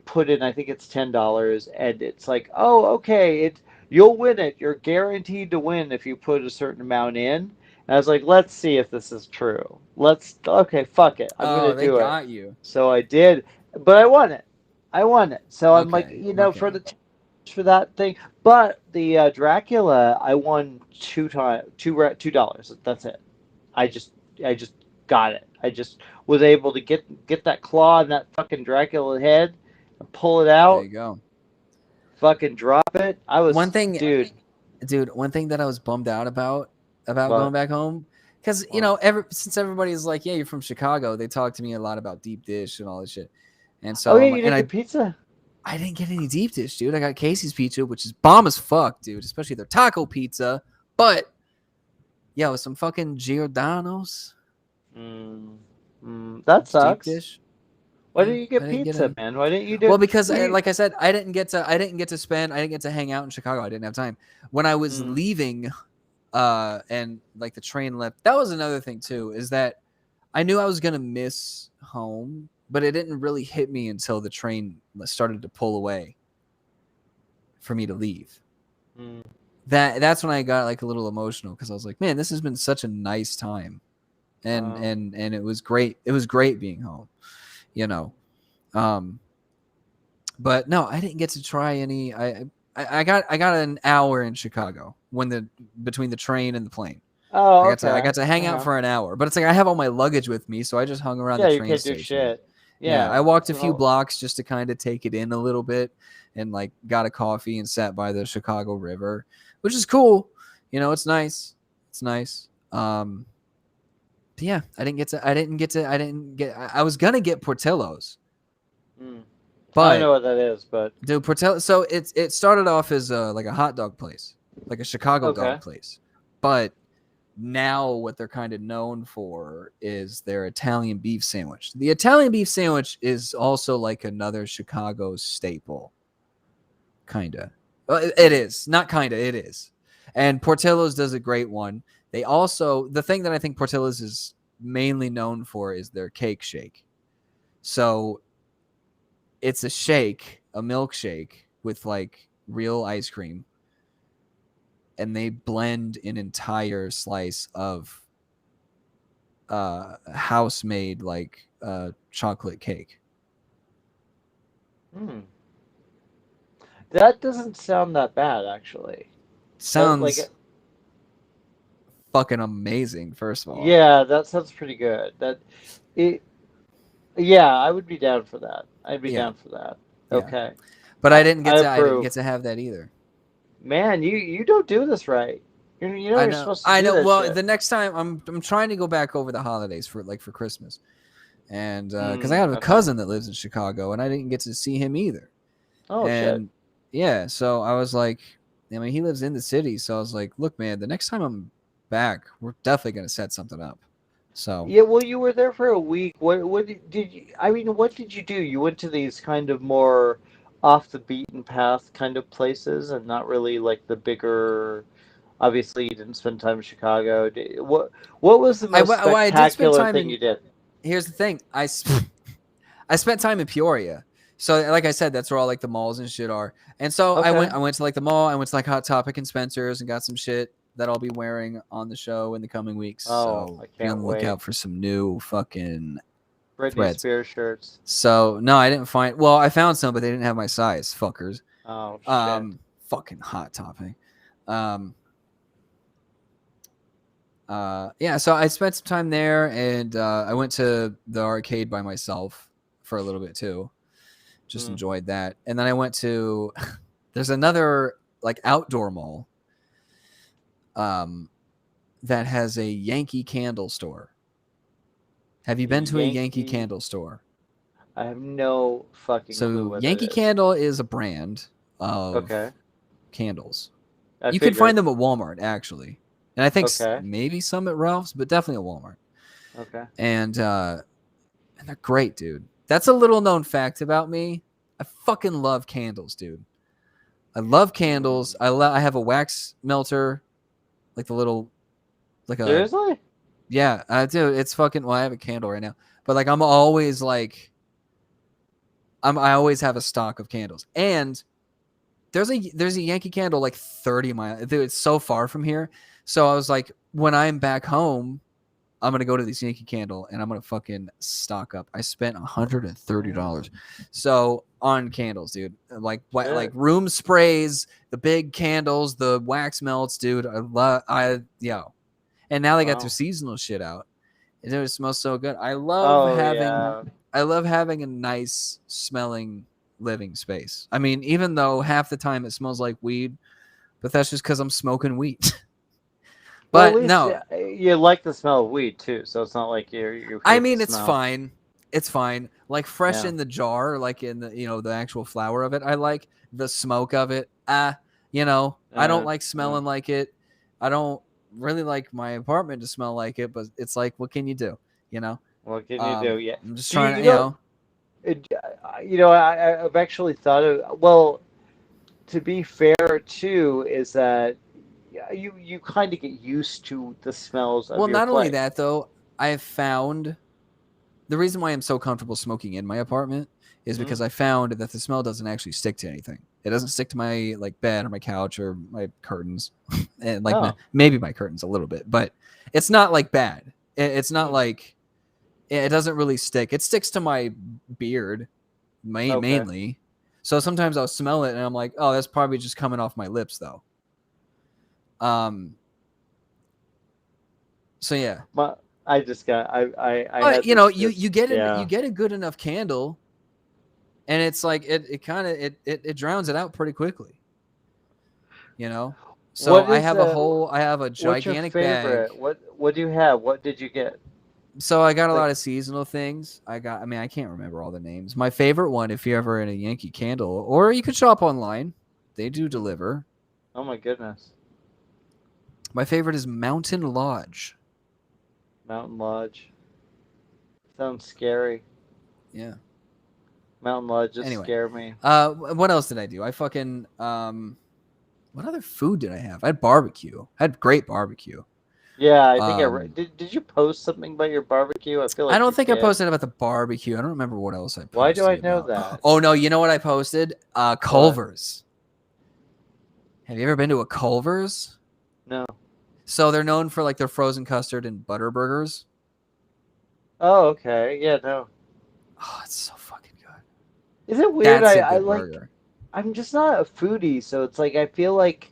put in, I think it's $10, and it's like, oh, okay, you'll win it. You're guaranteed to win if you put a certain amount in. And I was like, let's see if this is true. Okay, fuck it. I'm gonna Oh, they do it. got you. So I did, but I won it. I won it. So I'm like, Okay. for Okay. the for that thing. But the Dracula, I won $2. That's it. I just I just got it. I just was able to get that claw in that fucking Dracula head and pull it There out, you go. fucking drop it. I One was, thing, dude. dude. One thing that I was bummed out about going What? back home, because What? since everybody's like, yeah, you're from Chicago, they talk to me a lot about deep dish and all this shit. And Oh so yeah, I'm you like, and didn't get pizza. I didn't get any deep dish, dude. I got Casey's pizza, which is bomb as fuck, dude. Especially their taco pizza. But yeah, with some fucking Giordano's, Mm, that it's deep sucks. dish. Why Yeah, didn't you I get didn't get pizza, any. man? Why didn't you do? Well, because We. like I said, I didn't get to spend, I didn't get to hang out in Chicago. I didn't have time. When I was Mm, leaving, and like the train left. That was another thing too, is that I knew I was gonna miss home, but it didn't really hit me until the train started to pull away for me to leave. mm, That's when I got like a little emotional because I was like, man, this has been such a nice time, and um, and it was great. It was great being home, you know. Um, but no, I didn't get to try any. I got an hour in Chicago when the between the train and the plane. oh, I okay. got to hang out Okay. for an hour, but it's like I have all my luggage with me, so I just hung around the Yeah, you train can't do station. shit. Yeah, I Yeah. walked a few Well, blocks just to kind of take it in a little bit, and like got a coffee and sat by the Chicago River, which is cool. You know, it's nice. It's nice. But yeah, I didn't get. I was gonna get Portillo's, mm. I don't but know what that is, but dude, Portillo. So it started off as like a hot dog place, like a Chicago okay. dog place, but now what they're kind of known for is their Italian beef sandwich. The Italian beef sandwich is also like another Chicago staple, kind of. It is not kind of. It is, and Portillo's does a great one. They also the thing that I think Portillo's is mainly known for is their cake shake. So it's a shake, a milkshake with like real ice cream, and they blend an entire slice of house made like chocolate cake. Hmm. That doesn't sound that bad, actually. That Sounds fucking amazing, first of all. yeah, that sounds pretty good. It, yeah, I would be down for that. I'd be Yeah, down for that. yeah. Okay, But I I didn't approve. get to have that either. Man, you don't do this right. You know you're supposed to I do know. that Well, shit. the next time I'm trying to go back over the holidays for Christmas, and because I Mm, have a okay. cousin that lives in Chicago, and I didn't get to see him either. Oh shit. And yeah, so I was like, I mean, he lives in the city, so I was like, look, man, the next time I'm back, we're definitely gonna set something up. So Yeah, well, you were there for a week. What did you? I mean, what did you do? You went to these kind of more off the beaten path kind of places, and not really like the bigger. Obviously, you didn't spend time in Chicago. What was the most well, I did spend spectacular time thing in. you did? Here's the thing, I spent time in Peoria. So like I said, that's where all like the malls and shit are. And so Okay. I went to like the mall, I went to like Hot Topic and Spencer's and got some shit that I'll be wearing on the show in the coming weeks. Oh, So I be on can't the wait. lookout for some new fucking Britney threads. Spears shirts. So no, I didn't find well, I found some, but they didn't have my size, fuckers. Oh shit. Fucking Hot Topic. Um yeah, so I spent some time there and I went to the arcade by myself for a little bit too. Just Mm. enjoyed that. And then I went to there's another like outdoor mall um that has a Yankee Candle store. Have you been to a Yankee Yankee. Candle store? I have no fucking clue So what that Yankee is. Candle is a brand Okay, of candles. I You can find figured. them at Walmart actually, and I think Okay, maybe some at Ralph's, but definitely at Walmart. okay. And they're great, dude. That's a little known fact about me. I fucking love candles, dude. I love candles. Mm. I have a wax melter, like the little, like a Seriously? yeah. I do. It's fucking. Well, I have a candle right now, but like I'm always like I always have a stock of candles, and there's a Yankee Candle like 30 miles. Dude, it's so far from here. So I was like, when I'm back home, I'm gonna go to this Yankee Candle and I'm gonna fucking stock up. I spent $130 so on candles, dude. Like Shit. room sprays, the big candles, the wax melts, dude. And now they got their Wow. seasonal shit out. It smells so good. Oh yeah. I love having a nice smelling living space. I mean, even though half the time it smells like weed, but that's just because I'm smoking weed. Well, at But least no, you like the smell of weed too, so it's not like you I hate the mean, it's smell. fine. It's fine. Like fresh Yeah. in the jar, like in the the actual flower of it. I like the smoke of it. I don't like Uh, smelling like it. I don't really like my apartment to smell like it, but it's like, what can you do? You know. what can you do? Yeah. I'm just Do you, trying you to, know, it, I've actually thought of, well, to be fair too, is that you kind of get used to the smells of Well, your not only place. that though, I have found the reason why I'm so comfortable smoking in my apartment is Hmm. because I found that the smell doesn't actually stick to anything. It doesn't stick to my like bed or my couch or my curtains, and like Oh. maybe my curtains a little bit, but it's not like bad. It's not Hmm. like it doesn't really stick. It sticks to my beard Okay. mainly. So sometimes I'll smell it and I'm like, oh, that's probably just coming off my lips though. Um. So yeah, My, I just got I but had this you just get you yeah. get a good enough candle, and it's like it kind of it drowns it out pretty quickly, you know. So What is I have a what's your gigantic bag. favorite? What do you have? What did you get? So I got a Like, lot of seasonal things. I mean, I can't remember all the names. My favorite one, if you're ever in a Yankee Candle, or you could shop online, they do hmm, deliver. oh my goodness. My favorite is Mountain Lodge. Mountain Lodge. Sounds scary. Yeah. Mountain Lodge just Anyway, scare me. what else did I do? I fucking what other food did I have? I had barbecue. I had great barbecue. Yeah, I think Um, did you post something about your barbecue? I feel I like don't you think I did. posted about the barbecue. I don't remember what else I Why do I posted know about. that? Oh no, you know what I posted? What? Culver's. Have you ever been to a Culver's? No. So they're known for like their frozen custard and butter burgers. Oh, okay. Yeah, no. Oh, it's so fucking good. Is it weird? That's a I good like. burger. I'm just not a foodie, so it's like I feel like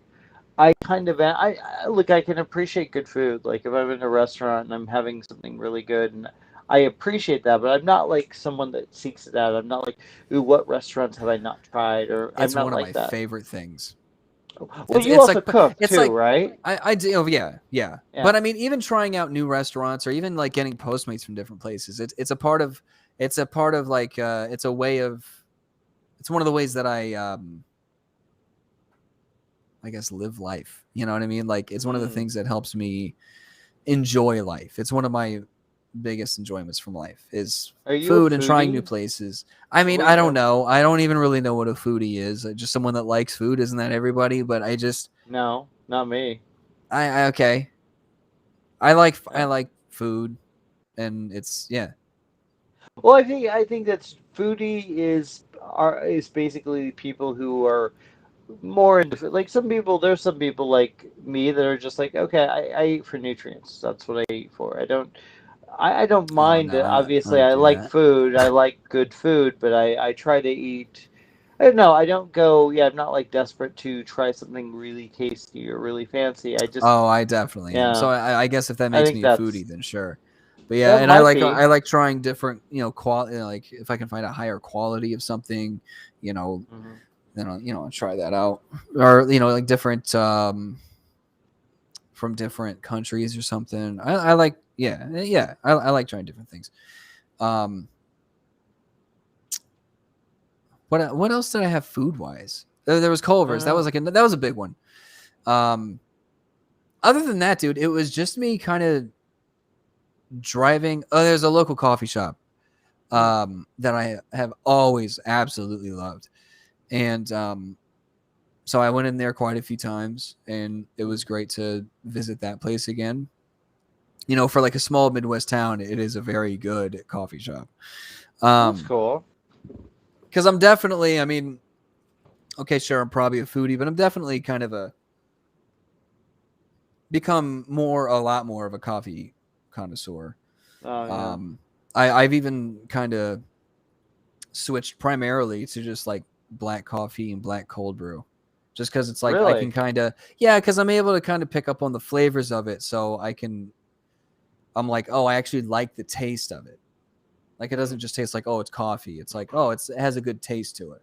I kind of I look. I can appreciate good food. Like if I'm in a restaurant and I'm having something really good, and I appreciate that, but I'm not like someone that seeks it out. I'm not like, ooh, what restaurants have I not tried? Or I'm It's not one of like my that. favorite things. Well, you It's also like cook it's too, like right? I do. Oh, yeah, yeah. Yeah. But I mean, even trying out new restaurants or even like getting Postmates from different places, it's a part of like it's a way of it's one of the ways that I guess live life. You know what I mean? Like it's one of the Hmm. things that helps me enjoy life. It's one of my biggest enjoyments from life is Are you a food and trying new foodie? places. I mean, I Wait, don't know. I don't even really know what a foodie is. Just someone that likes food. Isn't that everybody? But no, not me. I okay. I Yeah. like food, and it's yeah. Well, I think that's foodie is basically people who are more into like some people. There's some people like me that are just like, okay, I eat for nutrients. That's what I eat for. I don't Oh mind no, it. I Obviously, don't I do like that. food. I like good food, but I try to eat. I don't know. I don't go. Yeah, I'm not like desperate to try something really tasty or really fancy. I just Oh, I definitely am. yeah. So I guess if that I makes think me a foodie, that's then sure. But yeah, that and might be. I like trying different quality. Like if I can find a higher quality of something, you know, Hmm. then I'll try that out. Or like different from different countries or something. I like, yeah. I like trying different things. Um, what else did I have food wise? There was I don't Culver's. That was know. like that was a big one. Um, other than that, dude, it was just me kind of driving. Oh, there's a local coffee shop Hmm. that I have always absolutely loved, and so I went in there quite a few times, and it was great to visit that place again. You know, for like a small Midwest town, it is a very good coffee shop. That's Um, cool. because I'm definitely, I mean, okay, sure, I'm probably a foodie, but I'm definitely kind of a become a lot more of a coffee connoisseur. Oh yeah. Um, I've even kind of switched primarily to just like black coffee and black cold brew, just because it's like I can Really? kind of, yeah, because I'm able to kind of pick up on the flavors of it, so I'm like, oh, I actually like the taste of it. Like it Hmm. doesn't just taste like, oh, it's coffee. It's like, oh, it has a good taste to it.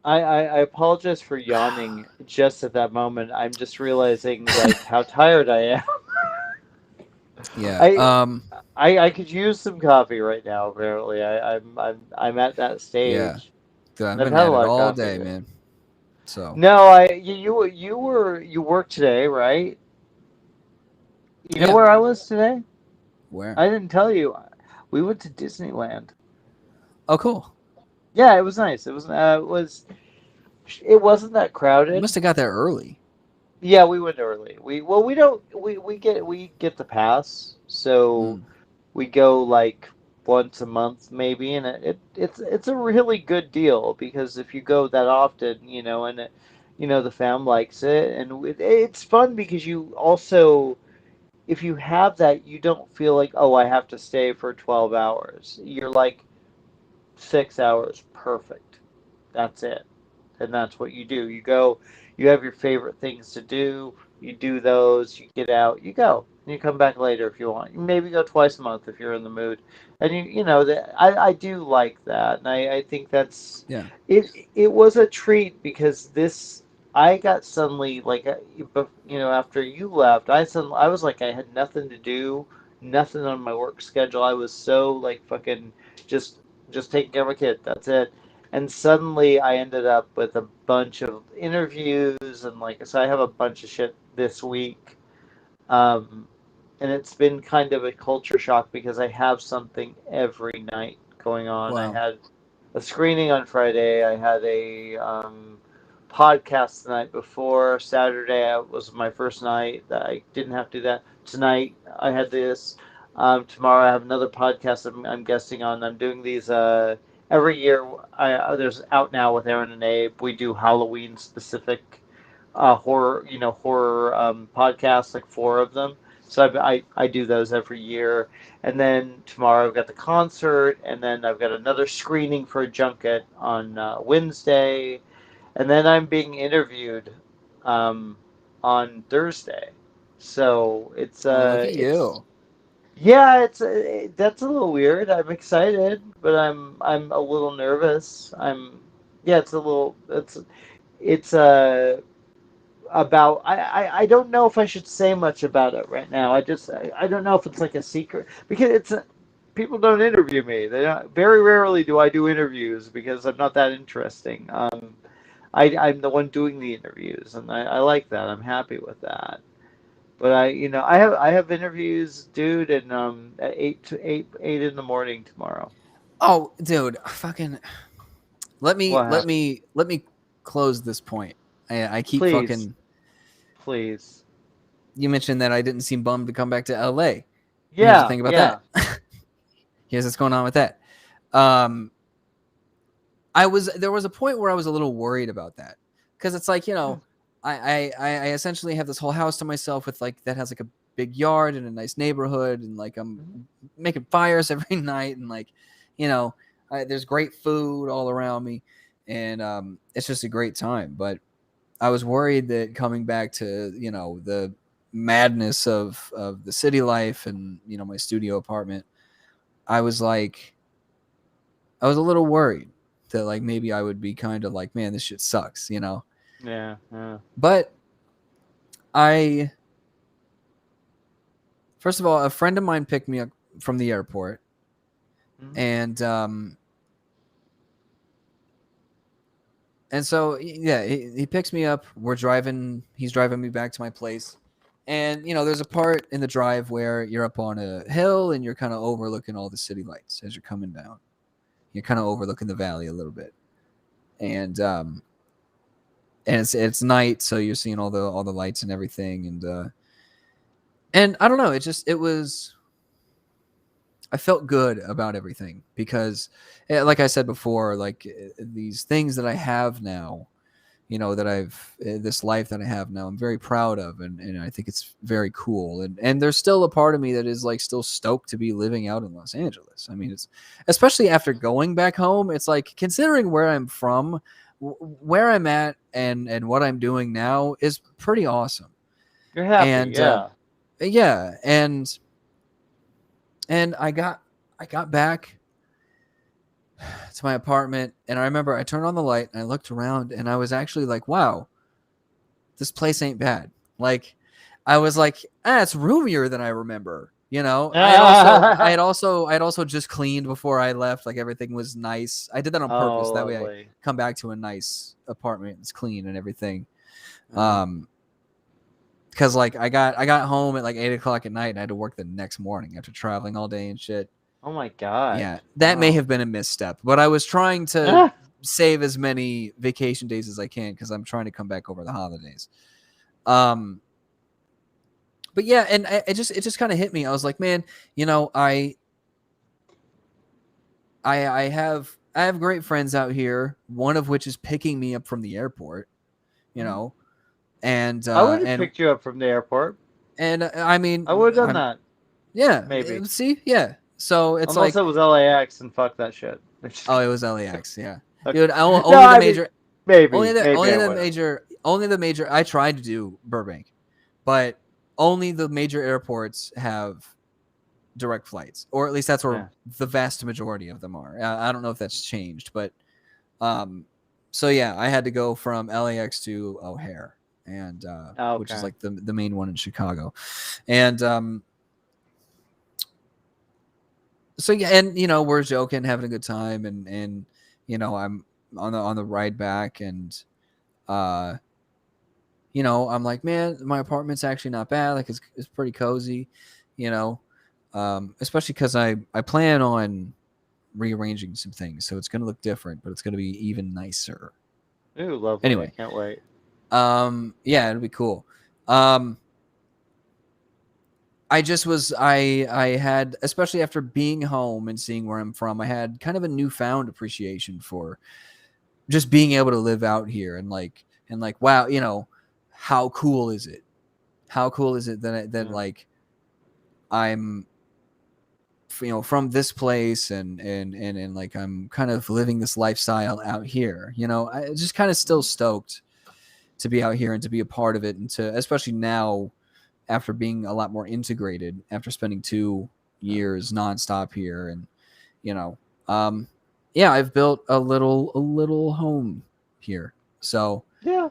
I apologize for yawning just at that moment. I'm just realizing like how tired I am. Yeah. I I could use some coffee right now. Apparently, I'm at that Yeah. stage. Dude, I've I've been had a at it lot of all coffee day, today. man. So No, you worked today, right? You know yeah. where I was today? Where? I didn't tell you. We went to Disneyland. Oh, cool. Yeah, it was nice. It wasn't that You crowded. must have got there early. Yeah, we went early. We don't we get the pass, so Mm. we go like once a month maybe, and it's a really good deal because if you go that often, the fam likes it, and it's fun because you also if you have that, you don't feel like, oh, I have to stay for 12 hours. You're like 6 hours, perfect. That's it. And that's what you do. You go, you have your favorite things to do, you do those, you get out, you go. And you come back later if you want. You maybe go twice a month if you're in the mood. And I do like that. And I think that's Yeah. it was a treat because this I got suddenly like after you left, I was like I had nothing to do, nothing on my work schedule. I was so like fucking just just taking care of my kid. That's it. And suddenly I ended up with a bunch of interviews and like so I have a bunch of shit this week. Um, and it's been kind of a culture shock because I have something every night going on. I Wow. had a screening on Friday. I had a podcast the night before. Saturday was my first night that I didn't have to do that. Tonight I had this. Tomorrow I have another podcast I'm guesting on. I'm doing these every year. There's Out Now with Aaron and Abe. We do Halloween specific horror podcasts, like four of them. So I do those every year. And then tomorrow I've got the concert, and then I've got another screening for a junket on Wednesday, and then I'm being interviewed um, on Thursday. So Oh, look at it's you. yeah, that's a little weird. I'm excited, but I'm a little nervous. Yeah, it's about I don't know if I should say much about it right now. I don't know if it's like a secret because people don't interview me. They don't, very rarely do I do interviews because I'm not that interesting. I'm the one doing the interviews, and I like that. I'm happy with that. But I have interviews, dude, and at 8 in the morning tomorrow. Oh, dude, fucking What? let me close this point. I keep Please, fucking. please. You mentioned that I didn't seem bummed to come back to LA. Here's the Yeah, thing about yeah. that. Here's what's going on with that. Um, there was a point where I was a little worried about that because it's like I essentially have this whole house to myself with like that has like a big yard and a nice neighborhood and like I'm making fires every night and like you know there's great food all around me and it's just a great time. But I was worried that coming back to the madness of the city life and my studio apartment, I was like I was a little worried that like maybe I would be kind of like, man, this shit sucks. Yeah, yeah. But I First of all, a friend of mine picked me up from the airport, Mhm. and so yeah, he picks me up. We're driving. He's driving me back to my place, and there's a part in the drive where you're up on a hill and you're kind of overlooking all the city lights as you're coming down. You're kind of overlooking the valley a little bit, and it's night, so you're seeing all the lights and everything, and I don't know, it was I felt good about everything because, like I said before, like these things that I have now, that this life that I have now, I'm very proud of, and I think it's very cool. And there's still a part of me that is like still stoked to be living out in Los Angeles. I mean, it's especially after going back home. It's like considering where I'm from, where I'm at, and what I'm doing now is pretty awesome. You're happy, And yeah. yeah, and I got back to my apartment, and I remember I turned on the light and I looked around, and I was actually like, wow, this place ain't bad. Like, I was like, it's roomier than I remember. I had also just cleaned before I left. Like everything was nice. I did that on Oh, purpose. That way I lovely. come back to a nice apartment. It's clean and everything. Uh, Because like I got home at like 8 o'clock at night and I had to work the next morning after traveling all day and shit. oh my God. Yeah, that may Wow. have been a misstep, but I was trying to Ah, save as many vacation days as I can because I'm trying to come back over the holidays. Um, but yeah, and it just kind of hit me. I was like, man, I have great friends out here. One of which is picking me up from the airport. You mhm. know, and I would have and picked you up from the airport. I mean, I would have done I'm that, yeah. maybe. See, yeah. So it's Unless like, it was LAX and fuck that shit. oh, it was LAX. Yeah, Okay. dude. No, Only the I mean, major maybe. Maybe I would have. only the major. I tried to do Burbank, but only the major airports have direct flights, or at least that's where Yeah. the vast majority of them are. I don't know if that's changed, but um, so yeah, I had to go from LAX to O'Hare, and which is Okay. like the main one in Chicago, and so yeah, and we're joking, having a good time, and I'm on the ride back, and uh I'm like, man, my apartment's actually not bad. Like it's pretty cozy, you know, especially because I plan on rearranging some things, so it's gonna look different, but it's gonna be even nicer. Ooh, lovely. I Anyway, can't wait. yeah, it'll be cool. Um, I had, especially after being home and seeing where I'm from, I had kind of a newfound appreciation for just being able to live out here, and wow, how cool is it? How cool is it that Yeah. like I'm from this place, and like I'm kind of living this lifestyle out here. I just kind of still Mhm. stoked to be out here and to be a part of it, and to, especially now, after being a lot more integrated after spending 2 years nonstop here, and you know um yeah, I've built a little home here. Yeah.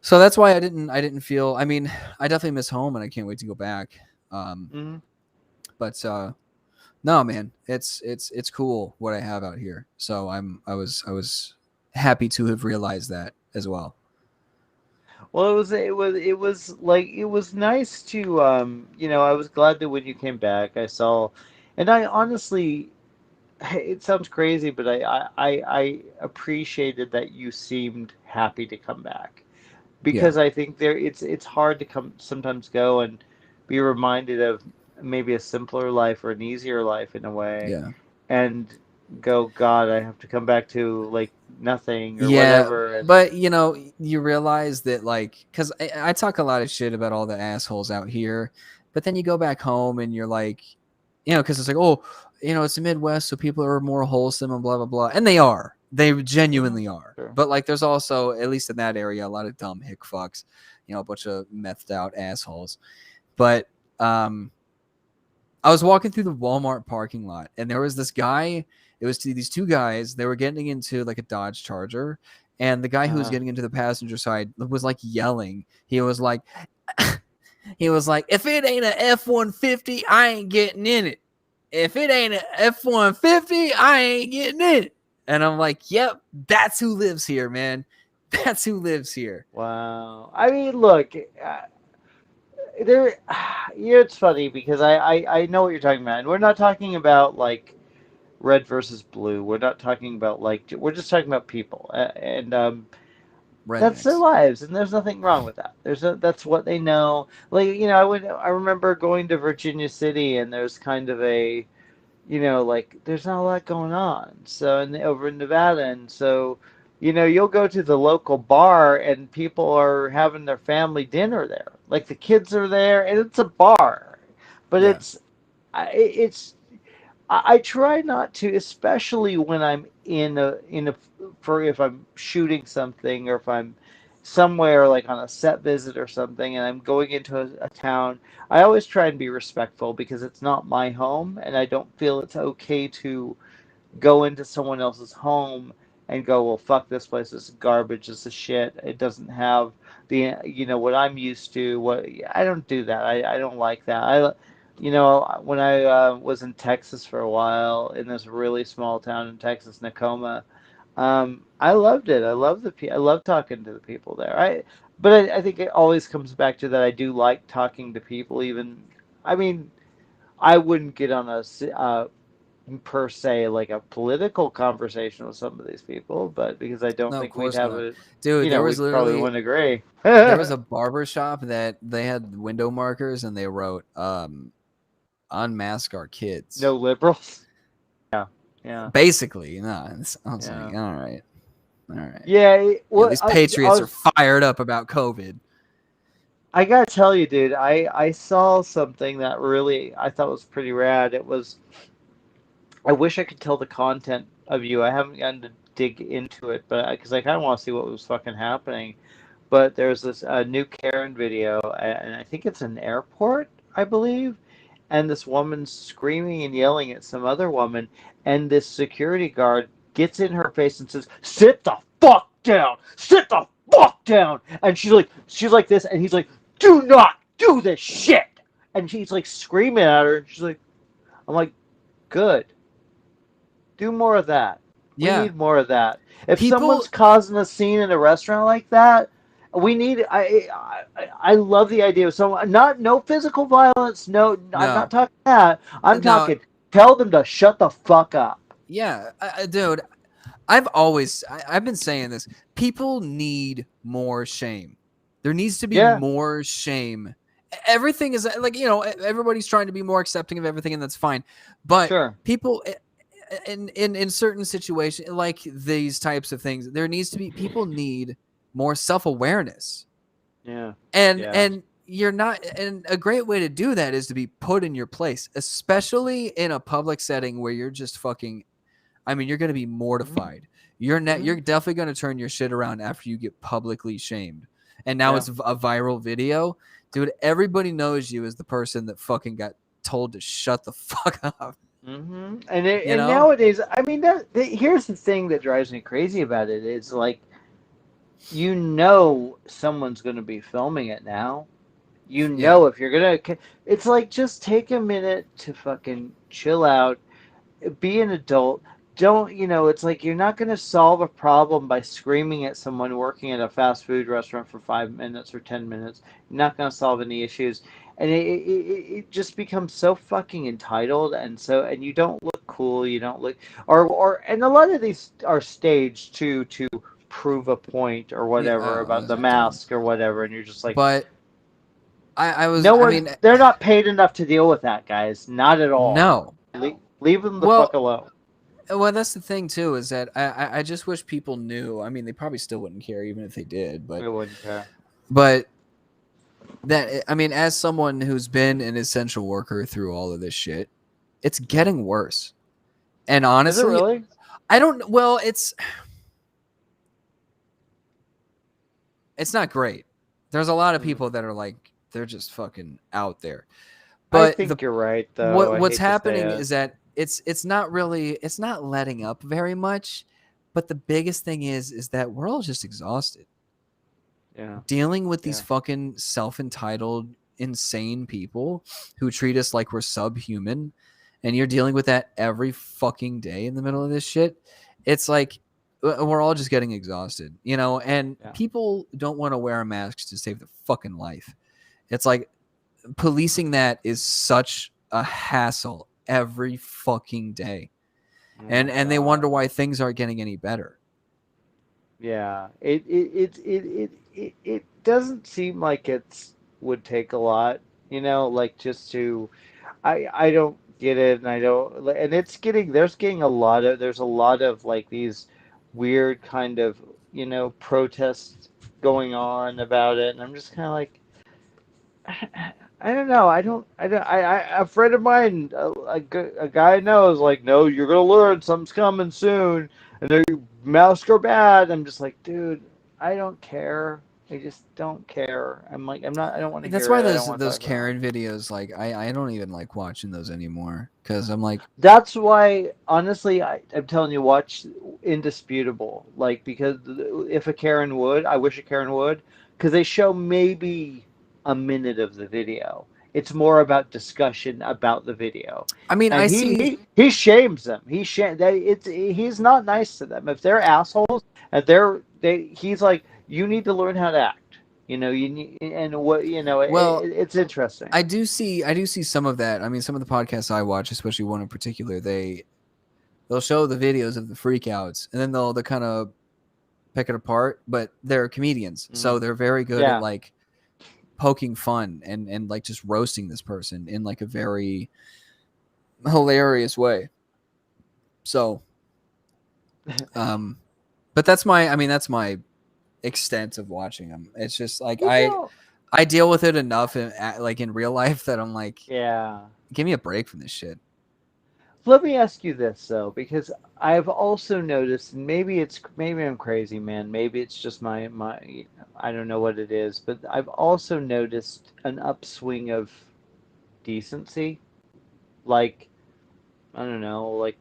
So that's why I didn't feel, I mean, I definitely miss home and I can't wait to go back. um Hmm. but no, man, it's cool what I have out here, so I was happy to have realized that as well. Well, it was nice to I was glad that when you came back, I saw, and I honestly, it sounds crazy, but I appreciated that you seemed happy to come back Yeah, because I think it's hard to come sometimes go and be reminded of maybe a simpler life or an easier life in a way, yeah. and go, God, I have to come back to like nothing or Yeah, whatever, and but you realize that, like, because I talk a lot of shit about all the assholes out here, but then you go back home and you're like, because it's like, oh, it's the Midwest, so people are more wholesome and blah blah blah, and they yeah, genuinely are. sure. But like, there's also, at least in that area, a lot of dumb hick fucks, a bunch of methed out assholes. But um, I was walking through the Walmart parking lot, and there was this guy. It was these two guys. They were getting into like a Dodge Charger, and the guy who was Uh, getting into the passenger side was like yelling. He was like, He was like, if it ain't a F-150, I ain't getting in it. If it ain't a F-150, I ain't getting in it. And I'm like, yep, that's who lives here, man. That's who lives here. Wow. I mean, look, there. Yeah, it's funny because I know what you're talking about, and we're not talking about like red versus blue. We're not talking about like we're just talking about people, and that's their Rednecks. lives, and there's nothing wrong with that. That's what they know. Like I remember going to Virginia City, and there's kind of a like there's not a lot going on. So over in Nevada, and so you'll go to the local bar, and people are having their family dinner there. Like the kids are there, and it's a bar, but Yeah. it's I try not to, especially when I'm for if I'm shooting something or if I'm somewhere like on a set visit or something and I'm going into a town. I always try and be respectful because it's not my home and I don't feel it's okay to go into someone else's home and go, well, fuck this place. This is garbage. This is shit. It doesn't have what I'm used to. What I don't do that. I don't like that. When I was in Texas for a while in this really small town in Texas, Nakoma, I loved it. I love talking to the people there. But I think it always comes back to that. I do like talking to people. Even, I mean, I wouldn't get on per se like a political conversation with some of these people, but because I don't No, of think we'd course have not. Dude, we probably wouldn't agree. there was a barber shop that they had window markers and they wrote, unmask our kids. No liberals. Yeah, yeah, Basically, no. I was like, yeah, all right. All right. yeah. Yeah, these patriots are fired up about COVID. I gotta tell you, dude. I saw something that really I thought was pretty rad. It was. I wish I could tell the content of you. I haven't gotten to dig into it, but because I kind of want to see what was fucking happening. But there's this new Karen video, and I think it's an airport, I believe, and this woman's screaming and yelling at some other woman, and this security guard gets in her face and says, "Sit the fuck down! Sit the fuck down!" And she's like this, and he's like, "Do not do this shit!" And she's like screaming at her, and she's like, "I'm like, good, do more of that. We Yeah. need more of that. If People, someone's causing a scene in a restaurant like that, we need. I love the idea of someone not no physical violence. No, I'm not no. talking that. I'm No. talking tell them to shut the fuck up. Yeah. Dude, I've been saying this. People need more shame. There needs to be Yeah, more shame. Everything is like, everybody's trying to be more accepting of everything, and that's fine. But sure. people in certain situations like these types of things, there needs to be people need more self-awareness. Yeah, And yeah. and you're not and a great way to do that is to be put in your place, especially in a public setting where you're just fucking you're going to be Mm-hmm. mortified. Mm-hmm. You're definitely going to turn your shit around after you get publicly shamed. And now Yeah. it's a viral video. Dude, everybody knows you as the person that fucking got told to shut the fuck up, Mm-hmm. you And know? nowadays, I mean, here's the thing that drives me crazy about it is like someone's going to be filming it now. Yeah. If you're gonna, it's like just take a minute to fucking chill out, be an adult. Don't, it's like you're not gonna solve a problem by screaming at someone working at a fast food restaurant for 5 minutes or 10 minutes. You're not gonna solve any issues, and it just becomes so fucking entitled, and you don't look cool. You don't look, and a lot of these are staged to prove a point or Yeah, whatever about the dude. mask or whatever, and you're just like, But I was no I one, mean they're not paid enough to deal with that, guys. Not at all. no. Leave them the fuck Well, alone. that's the thing too, is that I just wish people knew. I mean, they probably still wouldn't care even if they did, but We wouldn't care. but as someone who's been an essential worker through all of this shit, it's getting worse. And Is it honestly, really? I don't. Well, it's not great. There's a lot of Mm. people that are like they're just fucking out there. I But the think you're right, though. I what's hate to say happening it. is that it's not letting up very much. But the biggest thing is that we're all just exhausted Yeah, dealing with these yeah. fucking self-entitled insane people who treat us like we're subhuman, and you're dealing with that every fucking day in the middle of this shit. It's like we're all just getting exhausted, you know, and Yeah. people don't want to wear a mask to save their fucking life. It's like policing that is such a hassle every fucking day. Oh And they wonder God. why things aren't getting any better. Yeah. It doesn't seem like it's would take a lot, like just to I don't get it, and I don't, and it's getting there's a lot of like these weird kind of protests going on about it, and I'm just kind of like I don't know. I don't. A friend of mine, a guy I know, is like, no, you're gonna learn something's coming soon, and the masks are bad. I'm just like, dude, I don't care. I just don't care. I'm like, I'm not. I don't want to That's hear why it. I don't want to those talk about it. Karen videos, like I don't even like watching those anymore because I'm like, That's why, honestly, I'm telling you, watch Indisputable. Like, because if a Karen would, I wish a Karen would, because they show maybe a minute of the video. It's more about discussion about the video, I mean, and I see. he shames them. He's not nice to them. If they're assholes, and he's like, you need to learn how to act. You need, and what Well, it's interesting. I do see some of that. I mean, some of the podcasts I watch, especially one in particular, they'll show the videos of the freakouts, and then they'll kind of pick it apart. But they're comedians, so Hmm. they're very good at Yeah. like poking fun and like just roasting this person in like a very hilarious way. So, um, but that's my, I mean, that's my extent of watching them. It's just like You know, I deal with it enough in like in real life that I'm like, yeah. give me a break from this shit. Let me ask you this though, because I've also noticed, and maybe I'm crazy, man. Maybe it's just my I don't know what it is, but I've also noticed an upswing of decency. Like, I don't know, like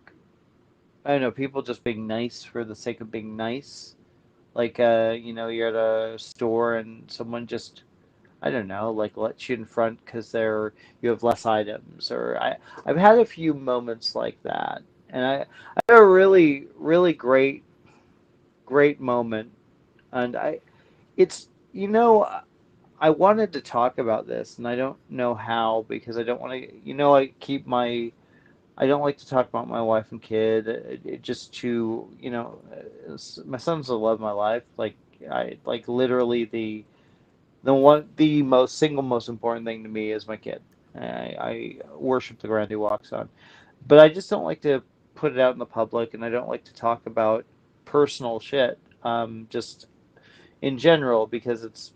I don't know, people just being nice for the sake of being nice. Like, you're at a store and someone just, I don't know, like lets you in front because you have less items, or I've had a few moments like that, and I had a really really great moment, and it's I wanted to talk about this, and I don't know how because I don't want to, I don't like to talk about my wife and kid, just to my son's the love of my life, like I like literally the most important thing to me is my kid. I worship the ground he walks on, but I just don't like to put it out in the public, and I don't like to talk about personal shit. Just in general, because it's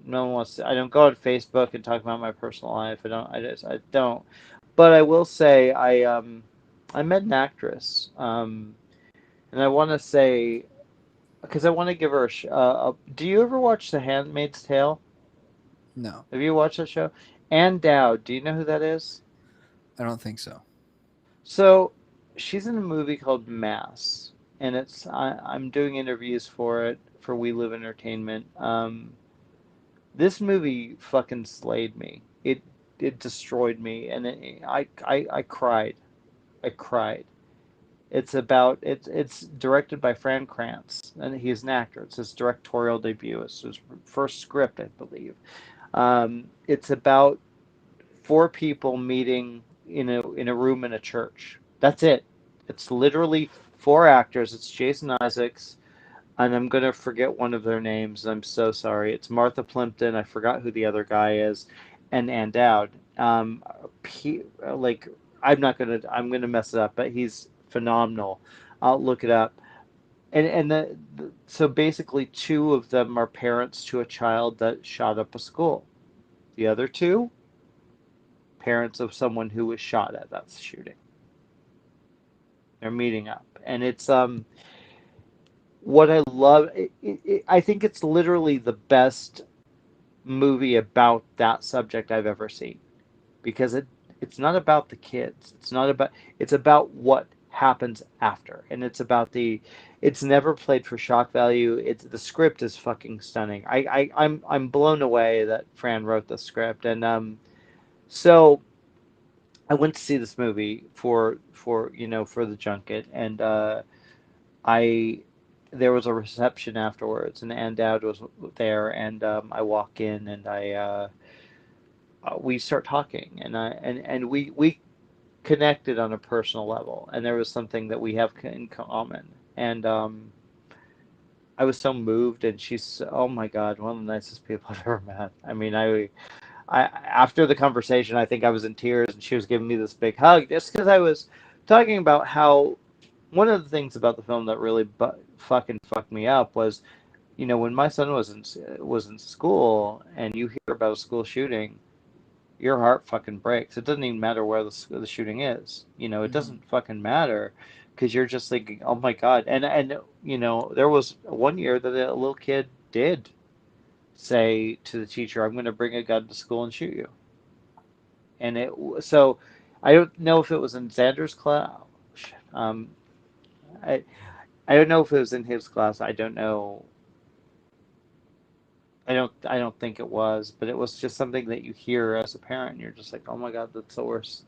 no one wants to. I don't go on Facebook and talk about my personal life. I don't. I don't. But I will say I met an actress, and I want to say because I want to give her do you ever watch The Handmaid's Tale? No, Have you watched that show? Ann Dowd, do you know who that is? I don't think so. So she's in a movie called Mass, and I'm doing interviews for it for We Live Entertainment. This movie fucking slayed me. It destroyed me, and I cried. I cried. It's directed by Fran Kranz, and he's an actor. It's his directorial debut. It's his first script, I believe. It's about four people meeting in a room in a church. That's it. It's literally four actors. It's Jason Isaacs, and I'm gonna forget one of their names. I'm so sorry. It's Martha Plimpton. I forgot who the other guy is, and Ann Dowd. Like I'm gonna mess it up, but he's phenomenal. I'll look it up. So basically, two of them are parents to a child that shot up a school. The other two, parents of someone who was shot at that shooting. They're meeting up, and it's what I love. I think it's literally the best movie about that subject I've ever seen because it's not about the kids. It's not about it's about what happens after, and it's about the. It's never played for shock value. It's the script is fucking stunning. I'm blown away that Fran wrote the script, and so I went to see this movie for for the junket, and I there was a reception afterwards, and Dad was there, and I walk in, and I we start talking, and we connected on a personal level, and there was something that we have in common, and I was so moved, and she's oh my God, one of the nicest people I've ever met. I mean, I after the conversation, I think I was in tears, and she was giving me this big hug just because I was talking about how one of the things about the film that really fucking fucked me up was, when my son was in school, and you hear about a school shooting, your heart fucking breaks. It doesn't even matter where the shooting is. It Hmm. doesn't fucking matter because you're just thinking, oh my God. And there was one year that a little kid did say to the teacher, "I'm going to bring a gun to school and shoot you." And so I don't know if it was in Xander's class. Um, I I don't know if it was in his class. I don't know. I don't think it was, but it was just something that you hear as a parent, and you're just like, oh my God, that's the worst.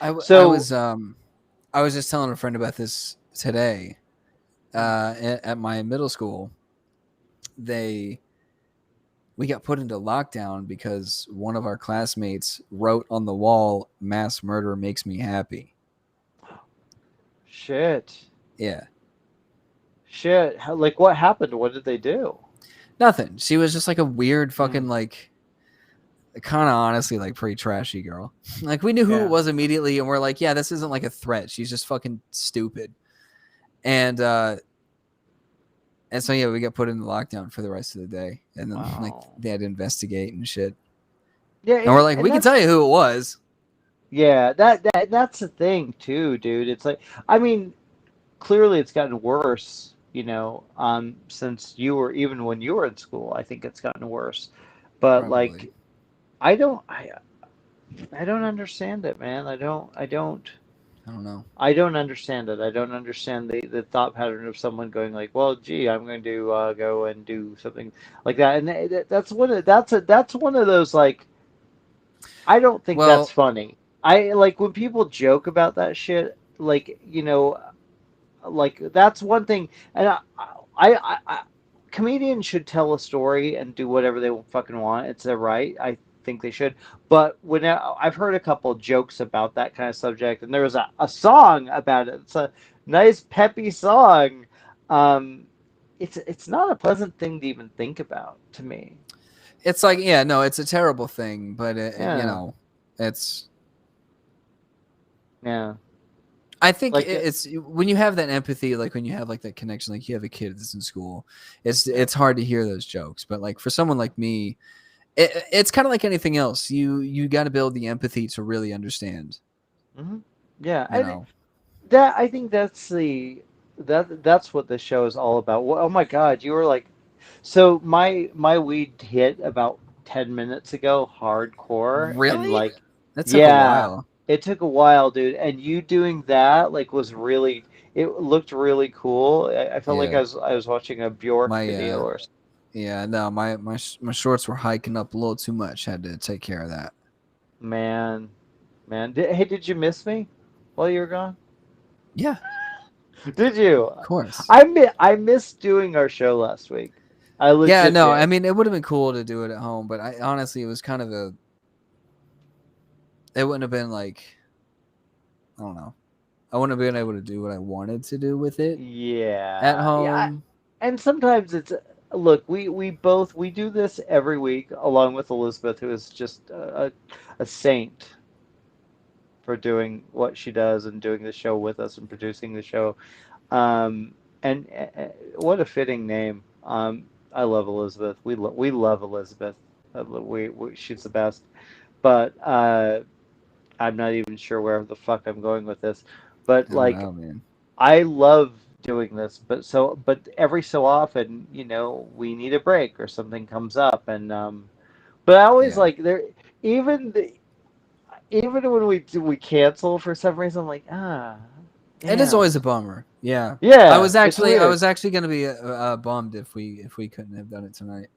I So was I was just telling a friend about this today. At my middle school, they we got put into lockdown because one of our classmates wrote on the wall, "Mass murder makes me happy." shit, Yeah, shit. Like what happened? What did they do? nothing. She was just like a weird Mm, fucking like kind of honestly like pretty trashy girl. Like we knew who it yeah. was immediately, and we're like, yeah, this isn't like a threat. She's just fucking stupid. And so yeah, we got put into lockdown for the rest of the day, and then like Wow. they had to investigate and shit. Yeah, And we're like, and we can that's tell you who it was. yeah. That's the thing too, dude. It's like, I mean, clearly it's gotten worse. Since you were even when you were in school, I think it's gotten worse. But Probably. like, I don't. I don't understand it, man. I don't know. I don't understand it. I don't understand the thought pattern of someone going like, "Well, gee, I'm going to go and do something like that." And that's one of those like I don't think that's Well, funny. I like when people joke about that shit. Like that's one thing. And comedians should tell a story and do whatever they fucking want. It's their right. I think they should. But I've heard a couple jokes about that kind of subject, and there was a song about it. It's a nice peppy song. Um, it's not a pleasant thing to even think about to me. it's like yeah, no, it's a terrible thing, but Yeah, it's. yeah, I think like it's when you have that empathy, like when you have like that connection, like you have a kid that's in school, yeah. it's hard to hear those jokes. But like for someone like me, it's kind of like anything else. You got to build the empathy to really understand. Hmm. Yeah, You know, that I think that's what the show is all about. Oh my God, you were like, so my weed hit about 10 minutes ago, hardcore, and really, like, that took a yeah, while. it took a while, dude. And you doing that like was really, it looked really cool. I felt like Yeah, I was watching a Bjork my video or yeah, no, my shorts were hiking up a little too much. Had to take care of that. man, man. Hey, did you miss me while you were gone? Yeah, Did you? of course. I missed doing our show last week. I Yeah, legit no, I did. mean it would have been cool to do it at home, but I honestly it was kind of a. It wouldn't have been like I don't know. I wouldn't have been able to do what I wanted to do with it at Yeah, yeah. home. And sometimes it's look, we do this every week along with Elizabeth, who is just a saint for doing what she does and doing the show with us and producing the show. And what a fitting name. I love Elizabeth. We love Elizabeth. She's the best. But I'm not even sure where the fuck I'm going with this. But I don't like know, man. I love doing this, but every so often, we need a break or something comes up, and but I always Yeah. like there, even even when we cancel for some reason, I'm like It is damn. always a bummer. Yeah. I Yeah, was it's actually I weird. was actually going to be bummed if we couldn't have done it tonight.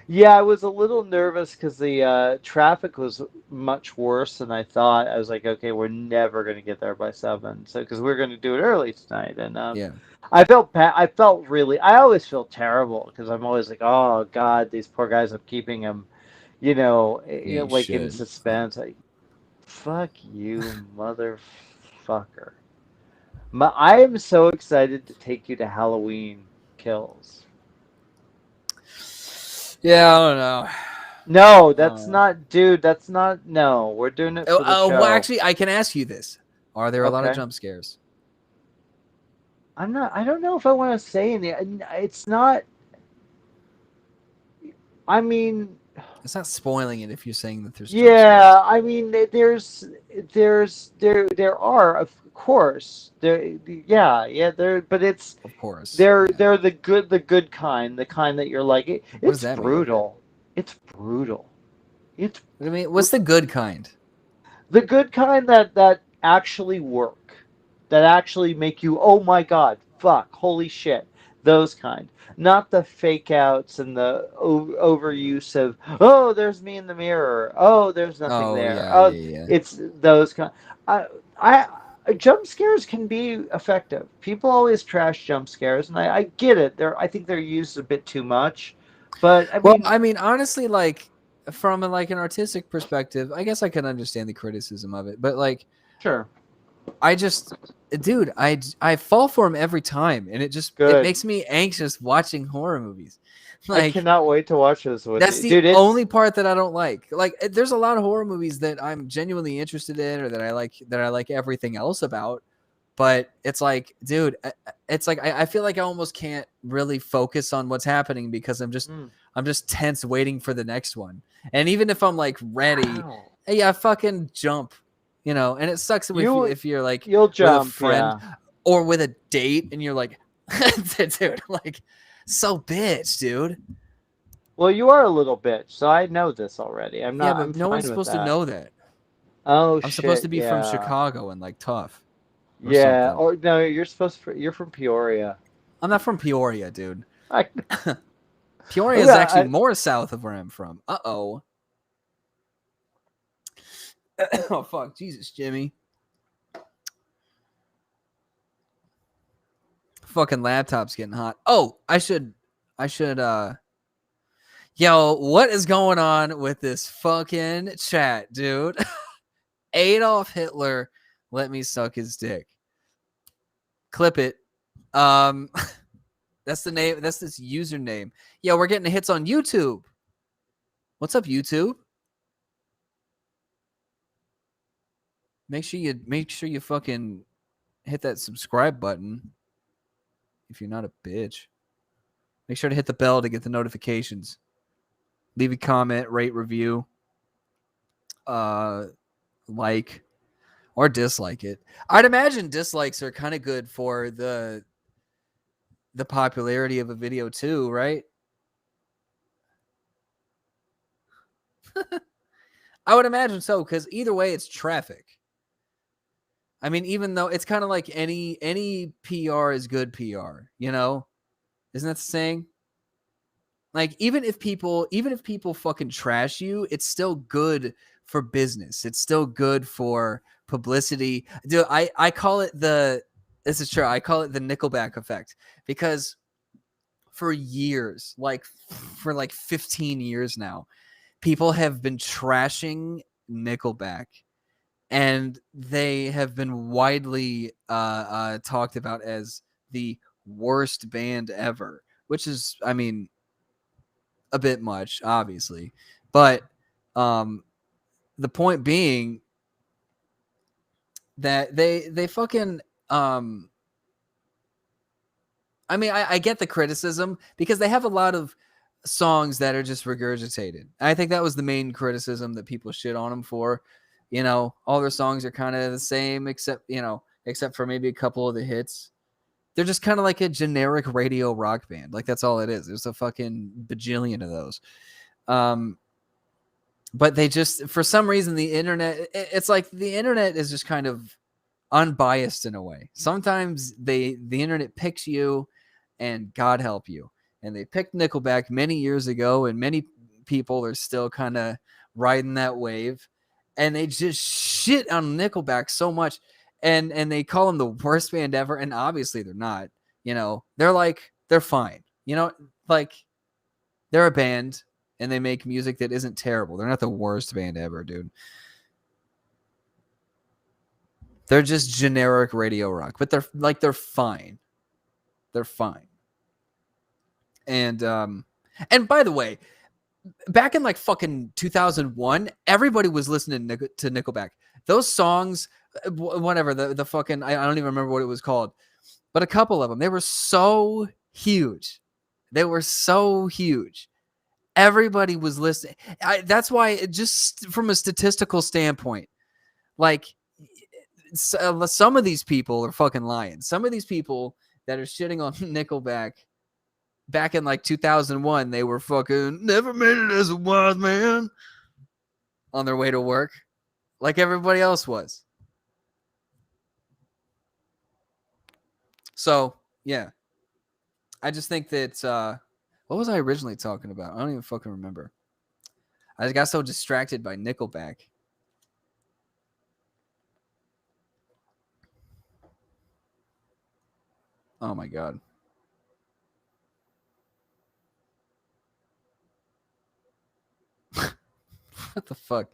Yeah, I was a little nervous because the traffic was much worse than I thought. I was like, okay, we're never going to get there by 7. So, because we're going to do it early tonight, and Yeah. I felt really. I always feel terrible because I'm always like, oh God, these poor guys. I'm keeping them, Yeah, you like in should. suspense. Like, fuck you, motherfucker. I am so excited to take you to Halloween Kills. Yeah, I don't know. No, that's Uh, not, dude. That's not. No, we're doing it for the well, show. actually, I can ask you this: are there a lot of Okay. jump scares? I'm not. I don't know if I want to say any. It's not. I mean, It's not spoiling it if you're saying that there's jump scares. yeah. I mean, there are, of course. Yeah. There, but Of course. Yeah. they're the good kind, the kind that you're like. What does It's that mean? brutal. It's brutal. It's I mean, what's the good kind? the good kind that actually work, that actually make you, oh my God, fuck, holy shit, those kind, not the fake outs and the overuse of, oh, there's me in the mirror, oh, there's nothing Oh there, yeah, oh, yeah, yeah. it's those kind. I jump scares can be effective. People always trash jump scares, and I get it. I think they're used a bit too much, but I Well, mean, I mean, honestly, like from like an artistic perspective, I guess I can understand the criticism of it, but like sure, I just, dude, I fall for him every time, and it good. makes me anxious watching horror movies. I Like cannot wait to watch this with that's you, the dude. It's only part that I don't like. Like there's a lot of horror movies that I'm genuinely interested in, or that I like everything else about. But it's like, dude, it's like I feel like I almost can't really focus on what's happening because mm, I'm just tense waiting for the next one. And even if I'm like ready, wow. yeah, fucking jump, And it sucks You if you're like you'll with a jump, friend yeah. or with a date and you're like, dude, like so bitch, dude. Well, you are a little bitch, so I know this already. Yeah, I'm but no one's fine with supposed to that. know that. Oh I'm supposed to shit, be from yeah. Chicago and like tough or Yeah. something. Or no, you're from Peoria. I'm not from Peoria, dude. I, Peoria is actually I, more south of where I'm from. Uh-oh. Oh fuck, Jesus, Jimmy. Fucking laptop's getting hot. Oh, I should yo, what is going on with this fucking chat, dude? Adolf Hitler let me suck his dick. Clip it. Um that's the name, that's this username. Yeah, we're getting hits on YouTube. What's up, YouTube? Make sure you fucking hit that subscribe button if you're not a bitch. Make sure to hit the bell to get the notifications. Leave a comment, rate, review, uh, like, or dislike it. I'd imagine dislikes are kind of good for the popularity of a video too, right? I would imagine so, because either way, it's traffic. I mean, even though it's kind of like any PR is good PR, Isn't that the saying? Like even if people fucking trash you, it's still good for business. It's still good for publicity. Dude, I call it this is true. I call it the Nickelback effect because for years, like for like 15 years now, people have been trashing Nickelback and they have been widely talked about as the worst band ever, which is, I mean, a bit much, obviously. But um, the point being that they fucking I mean, I get the criticism because they have a lot of songs that are just regurgitated. I think that was the main criticism that people shit on them for. All their songs are kind of the same, except for maybe a couple of the hits. They're just kind of like a generic radio rock band. Like that's all it is. There's a fucking bajillion of those. But they just, for some reason, the internet, it's like the internet is just kind of unbiased in a way. Sometimes the internet picks you, and God help you. And they picked Nickelback many years ago, and many people are still kind of riding that wave, and they just shit on Nickelback so much, and they call them the worst band ever, and obviously they're not. They're fine. Like they're a band, and they make music that isn't terrible. They're not the worst band ever, dude. They're just generic radio rock, but they're fine. They're fine. And by the way, back in like fucking 2001, everybody was listening to Nickelback. Those songs, whatever, the fucking, I don't even remember what it was called, but a couple of them, they were so huge. They were so huge. Everybody was listening. That's why, just from a statistical standpoint, like, some of these people are fucking lying. Some of these people that are shitting on Nickelback back in like 2001, they were fucking never made it as a wise man on their way to work like everybody else was. So, yeah. I just think that, what was I originally talking about? I don't even fucking remember. I just got so distracted by Nickelback. Oh my God. What the fuck?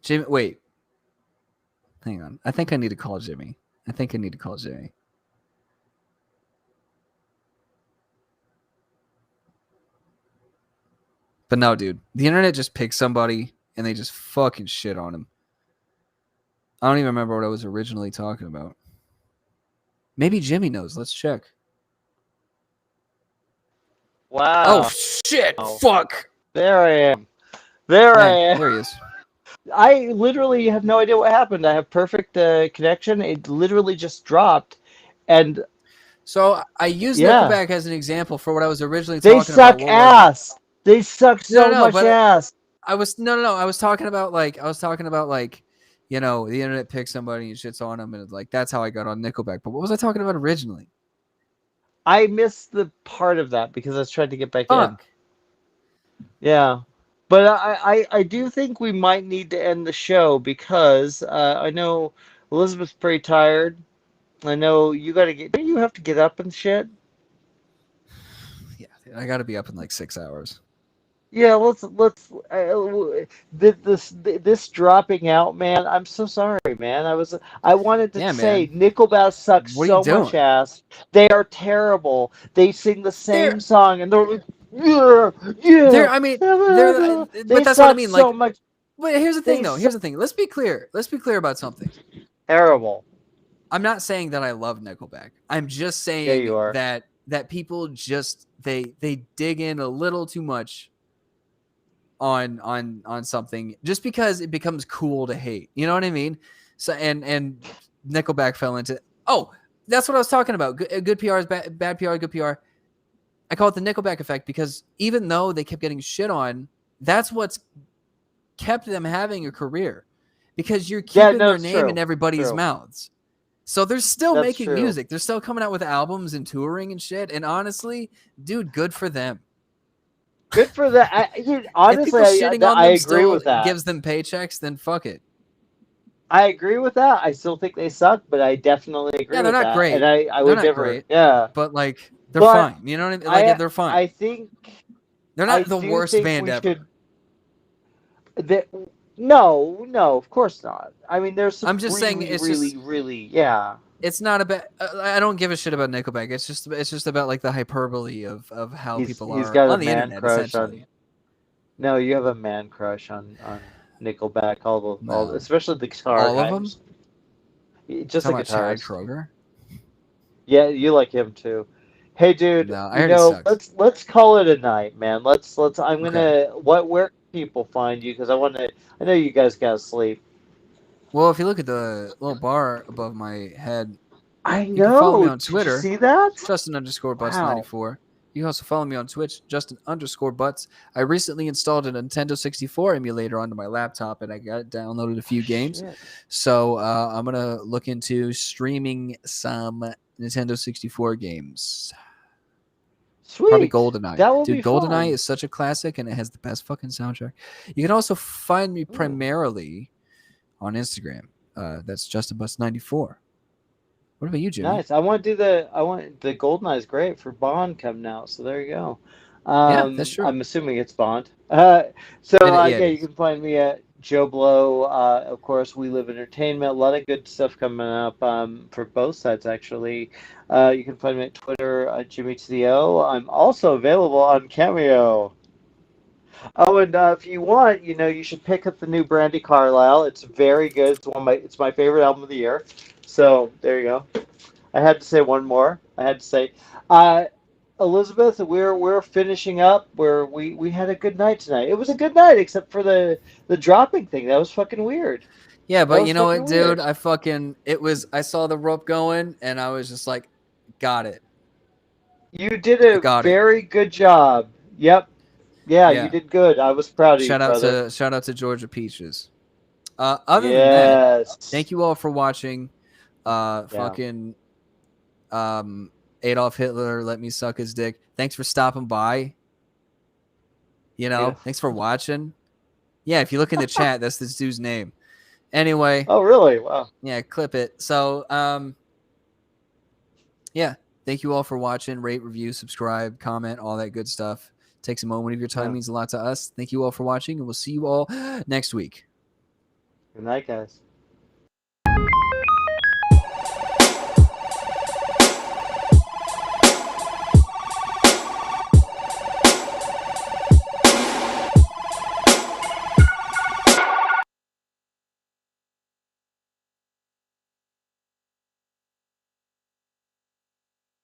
Jimmy, wait. Hang on. I think I need to call Jimmy. But no, dude. The internet just picks somebody and they just fucking shit on him. I don't even remember what I was originally talking about. Maybe Jimmy knows. Let's check. Wow. Oh, shit. Fuck. There I am. There I am. There he is. I literally have no idea what happened. I have perfect connection. It literally just dropped. And so I used Nickelback as an example for what I was originally they talking about. They suck ass. They suck so much ass. I was talking about like, the internet picks somebody and shits on them, and like that's how I got on Nickelback. But what was I talking about originally? I missed the part of that because I was trying to get back in. Yeah. But I do think we might need to end the show because I know Elizabeth's pretty tired. I know you got to get. Don't you have to get up and shit? Yeah, I got to be up in like 6 hours. Yeah, let's this dropping out, man. I'm so sorry, man. I wanted to say Nickelback sucks so much ass. They are terrible. They sing the same song and they're like, yeah. But that's what I mean. So much. But here's the thing, though. Here's the thing. Let's be clear. Let's be clear about something. Terrible. I'm not saying that I love Nickelback. I'm just saying that people just they dig in a little too much on something just because it becomes cool to hate. You know what I mean? So and Nickelback fell into. Oh, that's what I was talking about. Good PR is bad PR. Good PR. I call it the Nickelback effect because even though they kept getting shit on, that's what's kept them having a career because you're keeping their name in everybody's mouths. So they're still making music. They're still coming out with albums and touring and shit. And honestly, dude, good for them. Good for that. Honestly, I agree with that. Gives them paychecks, then fuck it. I agree with that. I still think they suck, but I definitely agree with that. Yeah, they're not great. And I would never. Great, yeah, but like they're fine. You know what I mean? Like they're fine. I think they're not the worst band ever. No, of course not. I mean, there's some. I'm just saying, it's really, yeah. It's not about. I don't give a shit about Nickelback. It's just about like the hyperbole of how people are on the internet. Essentially. No, you have a man crush on Nickelback. Especially the guitar all guys. Of them. Just the guitar. Chad Kroeger. Yeah, you like him too. Hey, dude. No, let's call it a night, man. Let's. I'm gonna. Where can people find you? Because I know you guys gotta sleep. Well, if you look at the little bar above my head, I know. You can follow me on Twitter. Did you see that? Justin_Butts94. You can also follow me on Twitch, Justin_Butts. I recently installed a Nintendo 64 emulator onto my laptop, and I got downloaded a few games. Shit. So I'm gonna look into streaming some Nintendo 64 games. Probably Sweet. GoldenEye. That will Dude, be GoldenEye fun. is such a classic, and it has the best fucking soundtrack. You can also find me Ooh, primarily on Instagram. That's JustinButts94. What about you, Jimmy? nice. I want the GoldenEye is great for Bond coming out. So there you go. Yeah, that's true. I'm assuming it's Bond. Yeah, Yeah, it you is. can find me at Joe Blow. Of course, We Live Entertainment. A lot of good stuff coming up for both sides actually. You can find me at Twitter, Jimmy to the O. I'm also available on Cameo. Oh, and if you want, you should pick up the new Brandy Carlisle. It's very good. It's my favorite album of the year. So there you go. I had to say one more. I had to say, uh, Elizabeth, we're finishing up. We had a good night tonight. It was a good night, except for the dropping thing. That was fucking weird. Yeah, That but was you know fucking what, dude? weird. I saw the rope going, and I was just like, got it. You did I a got it. very good job. Yep. Yeah, you Yeah. did good. I was proud of you, brother. Shout out to Georgia Peaches. Other than that, Yes. thank you all for watching. Yeah. Fucking um, Adolf Hitler let me suck his dick. Thanks for stopping by. Yeah. Thanks for watching. Yeah, if you look in the chat, that's this dude's name. Anyway, Oh, really? Wow. yeah, clip it. So, yeah, thank you all for watching. Rate, review, subscribe, comment, all that good stuff. Takes a moment of your time, Yeah. means a lot to us. Thank you all for watching, and we'll see you all next week. Good night, guys.